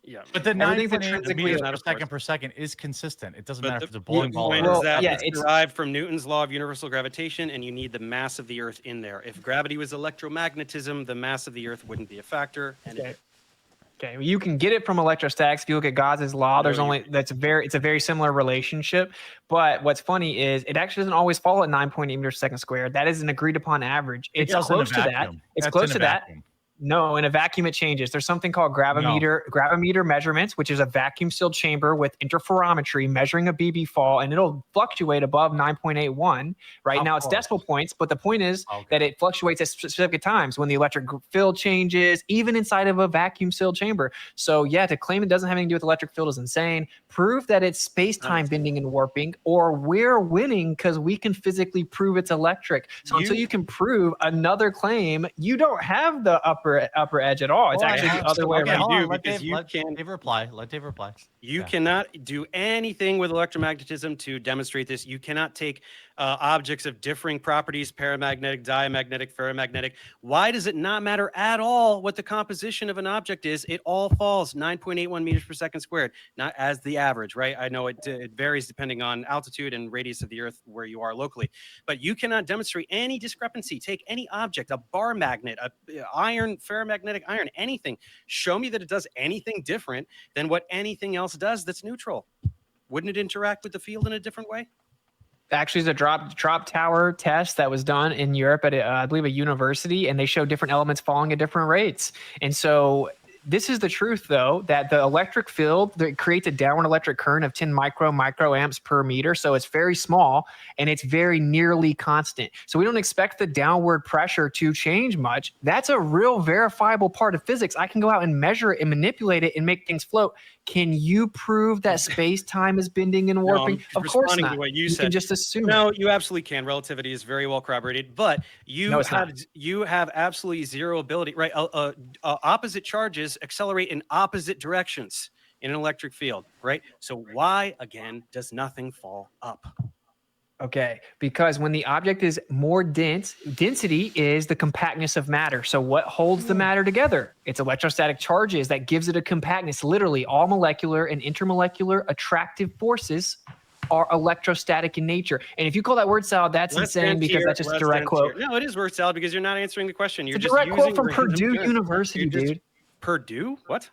Speaker 4: Yeah.
Speaker 2: But the
Speaker 5: Everything's
Speaker 2: 9.8
Speaker 5: intrinsically
Speaker 2: meters
Speaker 4: not,
Speaker 2: per
Speaker 4: of course.
Speaker 2: second per second is consistent. It doesn't
Speaker 4: But
Speaker 2: matter
Speaker 4: the
Speaker 2: if it's a bowling ball
Speaker 4: point
Speaker 2: or
Speaker 4: is
Speaker 5: Well,
Speaker 4: that
Speaker 5: yeah,
Speaker 4: it's
Speaker 5: it's-
Speaker 4: derived from Newton's law of universal gravitation, and you need the mass of the Earth in there. If gravity was electromagnetism, the mass of the Earth wouldn't be a factor. And
Speaker 5: Okay. Okay, well, you can get it from electrostatics. If you look at Gauss's law, there's
Speaker 4: No, you
Speaker 5: only it's a very similar relationship. But what's funny is it actually doesn't always fall at 9.8 meters per second squared. That is an agreed upon average. It's
Speaker 2: does in a
Speaker 5: close to that.
Speaker 2: vacuum.
Speaker 5: It's
Speaker 2: That's
Speaker 5: close
Speaker 2: in
Speaker 5: to
Speaker 2: a
Speaker 5: that.
Speaker 2: vacuum.
Speaker 5: No, in a vacuum it changes. There's something called gravimeter measurements, which is a vacuum sealed chamber with interferometry measuring a BB fall, and it'll fluctuate above 9.81. Right
Speaker 2: Of
Speaker 5: now it's
Speaker 2: course.
Speaker 5: decimal points, but the point is
Speaker 2: Okay.
Speaker 5: that it fluctuates at specific times when the electric field changes, even inside of a vacuum sealed chamber. So yeah, to claim it doesn't have anything to do with electric field is insane. Prove that it's space-time bending and warping, or we're winning because we can physically prove it's electric. So until you can prove another claim, you don't have the upper edge at all. It's
Speaker 2: Hold on,
Speaker 5: actually the
Speaker 2: hold
Speaker 5: other
Speaker 2: on.
Speaker 5: way
Speaker 2: Okay,
Speaker 5: around.
Speaker 2: hold on.
Speaker 4: do,
Speaker 2: Let
Speaker 4: because
Speaker 2: Dave,
Speaker 4: you
Speaker 2: let
Speaker 4: can-
Speaker 2: Dave reply. Let Dave reply.
Speaker 4: You
Speaker 2: Yeah.
Speaker 4: cannot do anything with electromagnetism to demonstrate this. You cannot take objects of differing properties, paramagnetic, diamagnetic, ferromagnetic. Why does it not matter at all what the composition of an object is? It all falls 9.81 meters per second squared, not as the average, right? I know it varies depending on altitude and radius of the Earth where you are locally, but you cannot demonstrate any discrepancy. Take any object, a bar magnet, a iron, ferromagnetic iron, anything. Show me that it does anything different than what anything else does that's neutral. Wouldn't it interact with the field in a different way?
Speaker 5: Actually, it's a drop tower test that was done in Europe at I believe a university, and they showed different elements falling at different rates. And so this is the truth, though, that the electric field that creates a downward electric current of 10 microamps per meter. So it's very small and it's very nearly constant. So we don't expect the downward pressure to change much. That's a real verifiable part of physics. I can go out and measure it and manipulate it and make things float. Can you prove that space-time is bending and warping?
Speaker 4: No,
Speaker 5: of course not.
Speaker 4: To what
Speaker 5: you
Speaker 4: said.
Speaker 5: Can just assume.
Speaker 4: No, you absolutely can. Relativity is very well corroborated, but you have absolutely zero ability, right? Opposite charges accelerate in opposite directions in an electric field, right? So why, again, does nothing fall up?
Speaker 5: Okay, because when the object is more dense, density is the compactness of matter. So what holds the matter together? It's electrostatic charges that gives it a compactness. Literally, all molecular and intermolecular attractive forces are electrostatic in nature. And if you call that word salad, that's insane because that's just a direct quote.
Speaker 4: No, it is word salad because you're not answering the question. You're
Speaker 5: it's a
Speaker 4: just
Speaker 5: direct quote from
Speaker 4: random
Speaker 5: Purdue
Speaker 4: terms.
Speaker 5: University, dude.
Speaker 4: Purdue? What?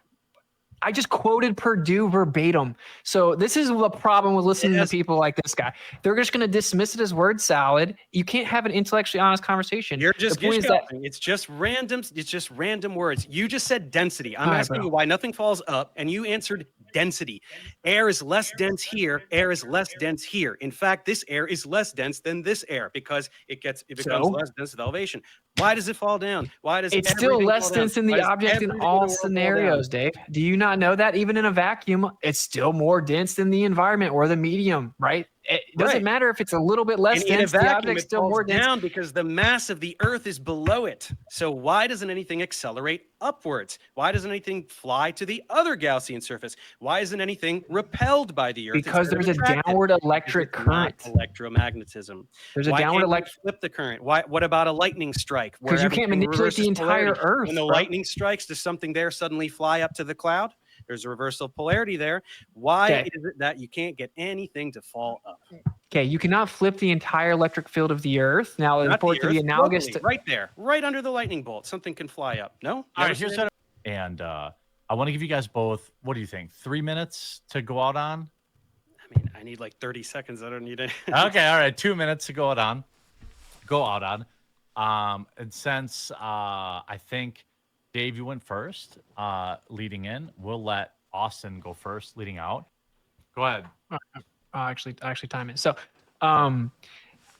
Speaker 5: I just quoted Purdue verbatim. So this is the problem with listening to people like this guy. They're just going to dismiss it as word salad. You can't have an intellectually honest conversation.
Speaker 4: You're just it's just random. It's just random words. You just said density. I'm asking you why nothing falls up, and you answered density. Air is less dense here. Air is less dense here. In fact, this air is less dense than this air because it becomes less dense with elevation. Why does it fall down? Why does
Speaker 5: it's still less dense in the object in all scenarios, Dave? Do you not know that even in a vacuum, it's still more dense than the environment or the medium, right? It doesn't matter if it's a little bit less dense. The object's still more dense
Speaker 4: down because the mass of the Earth is below it. So why doesn't anything accelerate upwards? Why doesn't anything fly to the other Gaussian surface? Why isn't anything repelled by the Earth?
Speaker 5: Because there's a downward electric current.
Speaker 4: Electromagnetism.
Speaker 5: There's a downward electric.
Speaker 4: Flip the current. What about a lightning strike?
Speaker 5: Because you can't manipulate the entire Earth.
Speaker 4: When the lightning strikes, does something there suddenly fly up to the cloud? There's a reversal of polarity there. Why is it that you can't get anything to fall up?
Speaker 5: Okay, you cannot flip the entire electric field of the Earth. Now, for it to be analogous to
Speaker 4: right there, right under the lightning bolt, something can fly up. No?
Speaker 2: All right, here's and I want to give you guys both, what do you think, 3 minutes to go out on?
Speaker 4: I mean, I need like 30 seconds. I don't need it.
Speaker 2: Okay, all right, 2 minutes to go out on. And since I think Dave, you went first, leading in. We'll let Austin go first, leading out. Go ahead.
Speaker 5: Actually time it. So,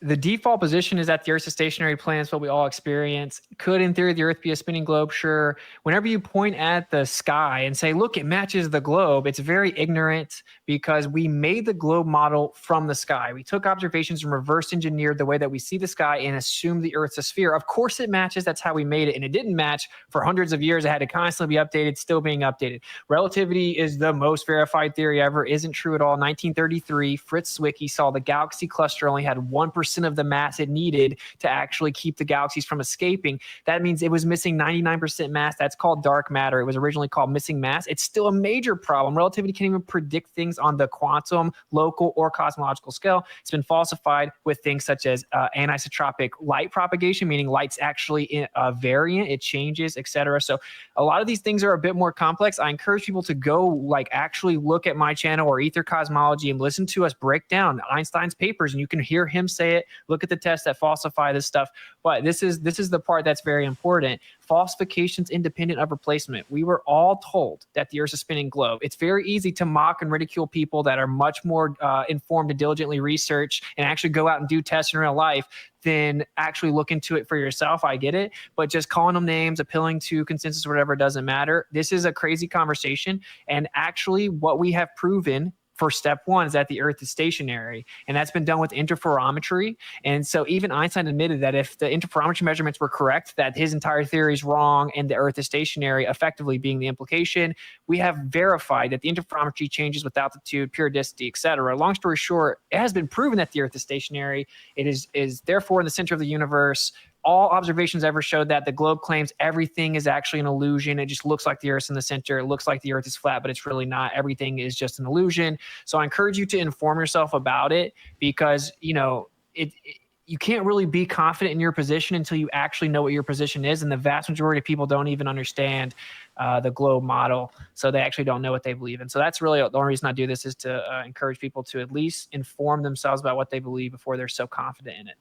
Speaker 5: the default position is that the Earth's a stationary plane. It's what we all experience. Could, in theory, the Earth be a spinning globe? Sure. Whenever you point at the sky and say, look, it matches the globe, it's very ignorant because we made the globe model from the sky. We took observations and reverse engineered the way that we see the sky and assumed the Earth's a sphere. Of course it matches. That's how we made it. And it didn't match for hundreds of years. It had to constantly be updated, still being updated. Relativity is the most verified theory ever. Isn't true at all. 1933, Fritz Zwicky saw the galaxy cluster only had 1% of the mass it needed to actually keep the galaxies from escaping. That means it was missing 99% mass. That's called dark matter. It was originally called missing mass. It's still a major problem. Relativity can't even predict things on the quantum, local, or cosmological scale. It's been falsified with things such as anisotropic light propagation, meaning light's actually in a variant, it changes, etc. So a lot of these things are a bit more complex. I encourage people to go actually look at my channel or Ether Cosmology and listen to us break down Einstein's papers, and you can hear him say it. Look at the tests that falsify this stuff. But this is the part that's very important. Falsifications independent of replacement. We were all told that the Earth's a spinning globe. It's very easy to mock and ridicule people that are much more informed and diligently research and actually go out and do tests in real life than actually look into it for yourself. I get it. But just calling them names, appealing to consensus or whatever, doesn't matter. This is a crazy conversation. And actually what we have proven for step one is that the Earth is stationary, and that's been done with interferometry. And so even Einstein admitted that if the interferometry measurements were correct, that his entire theory is wrong and the Earth is stationary, effectively being the implication. We have verified that the interferometry changes with altitude, periodicity, etc. Long story short, it has been proven that the Earth is stationary. It is therefore in the center of the universe. All observations ever showed that. The globe claims everything is actually an illusion. It just looks like the Earth's in the center. It looks like the Earth is flat, but it's really not. Everything is just an illusion. So I encourage you to inform yourself about it because, you can't really be confident in your position until you actually know what your position is. And the vast majority of people don't even understand the globe model. So they actually don't know what they believe in. So that's really the only reason I do this is to encourage people to at least inform themselves about what they believe before they're so confident in it.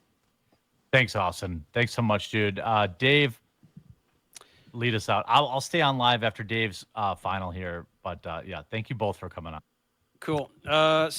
Speaker 2: Thanks, Austin. Thanks so much, dude. Dave? lead us out. I'll stay on live after Dave's final here, but yeah, thank you both for coming on.
Speaker 4: Cool. No,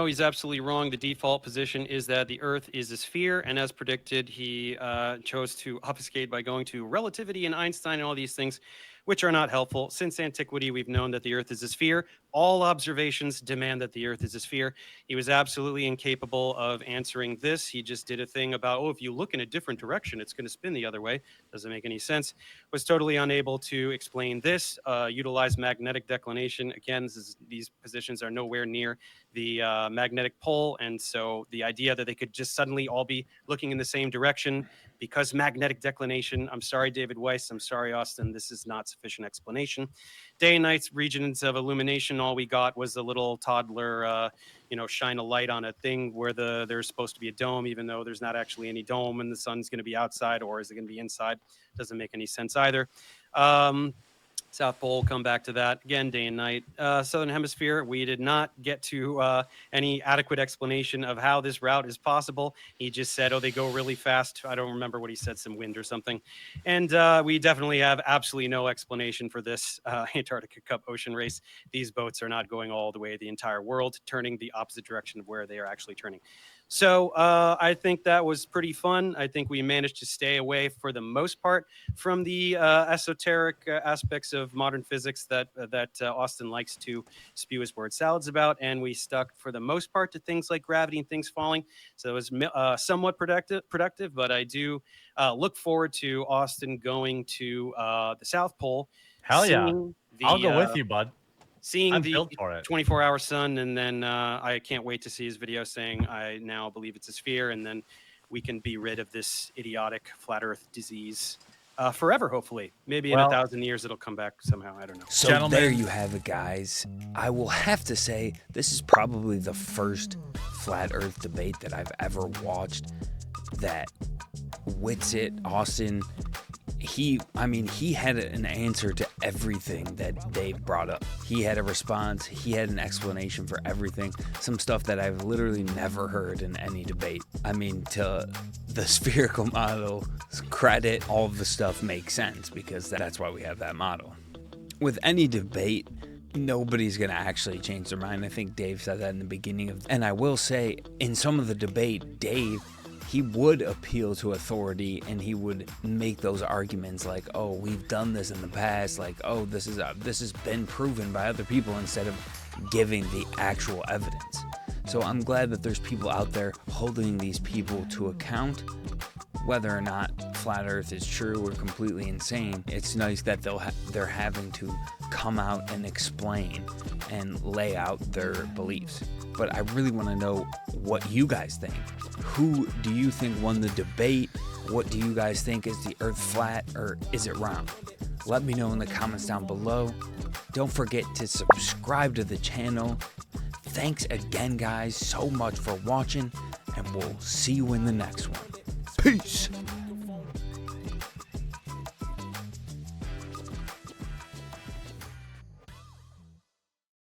Speaker 4: he's absolutely wrong. The default position is that the Earth is a sphere, and as predicted, he chose to obfuscate by going to relativity and Einstein and all these things, which are not helpful. Since antiquity, we've known that the Earth is a sphere. All observations demand that the Earth is a sphere. He was absolutely incapable of answering this. He just did a thing about, if you look in a different direction, it's going to spin the other way. Doesn't make any sense. Was totally unable to explain this. Utilize magnetic declination. Again, these positions are nowhere near the magnetic pole, and so the idea that they could just suddenly all be looking in the same direction because magnetic declination. I'm sorry, David Weiss. I'm sorry, Austin. This is not sufficient explanation. Day and night's regions of illumination. All we got was a little toddler, shine a light on a thing where there's supposed to be a dome, even though there's not actually any dome, and the sun's going to be outside, or is it going to be inside? Doesn't make any sense either. South Pole, come back to that again, day and night. Southern Hemisphere, we did not get to any adequate explanation of how this route is possible. He just said, they go really fast. I don't remember what he said, some wind or something. And we definitely have absolutely no explanation for this Antarctica Cup ocean race. These boats are not going all the way the entire world, turning the opposite direction of where they are actually turning. So I think that was pretty fun. I think we managed to stay away for the most part from the esoteric aspects of modern physics that Austin likes to spew his word salads about. And we stuck for the most part to things like gravity and things falling. So it was somewhat productive, but I do look forward to Austin going to the South Pole.
Speaker 2: Hell yeah. I'll go with you, bud.
Speaker 4: Seeing
Speaker 2: I'm
Speaker 4: the
Speaker 2: built for it.
Speaker 4: 24-hour sun, and then I can't wait to see his video saying, I now believe it's a sphere, and then we can be rid of this idiotic flat Earth disease forever, hopefully. Maybe in 1,000 years it'll come back somehow. I don't know.
Speaker 1: So
Speaker 2: Gentlemen,
Speaker 1: there you have it, guys. I will have to say this is probably the first Flat Earth debate that I've ever watched that Whitsit, Austin, he had an answer to everything that Dave brought up. He had a response. He had an explanation for everything. Some stuff that I've literally never heard in any debate. To the spherical model credit, all of the stuff makes sense because that's why we have that model. With any debate, nobody's going to actually change their mind. I think Dave said that in the beginning and I will say, in some of the debate, Dave, he would appeal to authority and he would make those arguments like, we've done this in the past, like, this has been proven by other people, instead of giving the actual evidence. So I'm glad that there's people out there holding these people to account. Whether or not flat Earth is true or completely insane, it's nice that they're having to come out and explain and lay out their beliefs. But I really want to know what you guys think. Who do you think won the debate? What do you guys think? Is the Earth flat or is it round? Let me know in the comments down below. Don't forget to subscribe to the channel. Thanks again, guys, so much for watching, and we'll see you in the next one. Peace.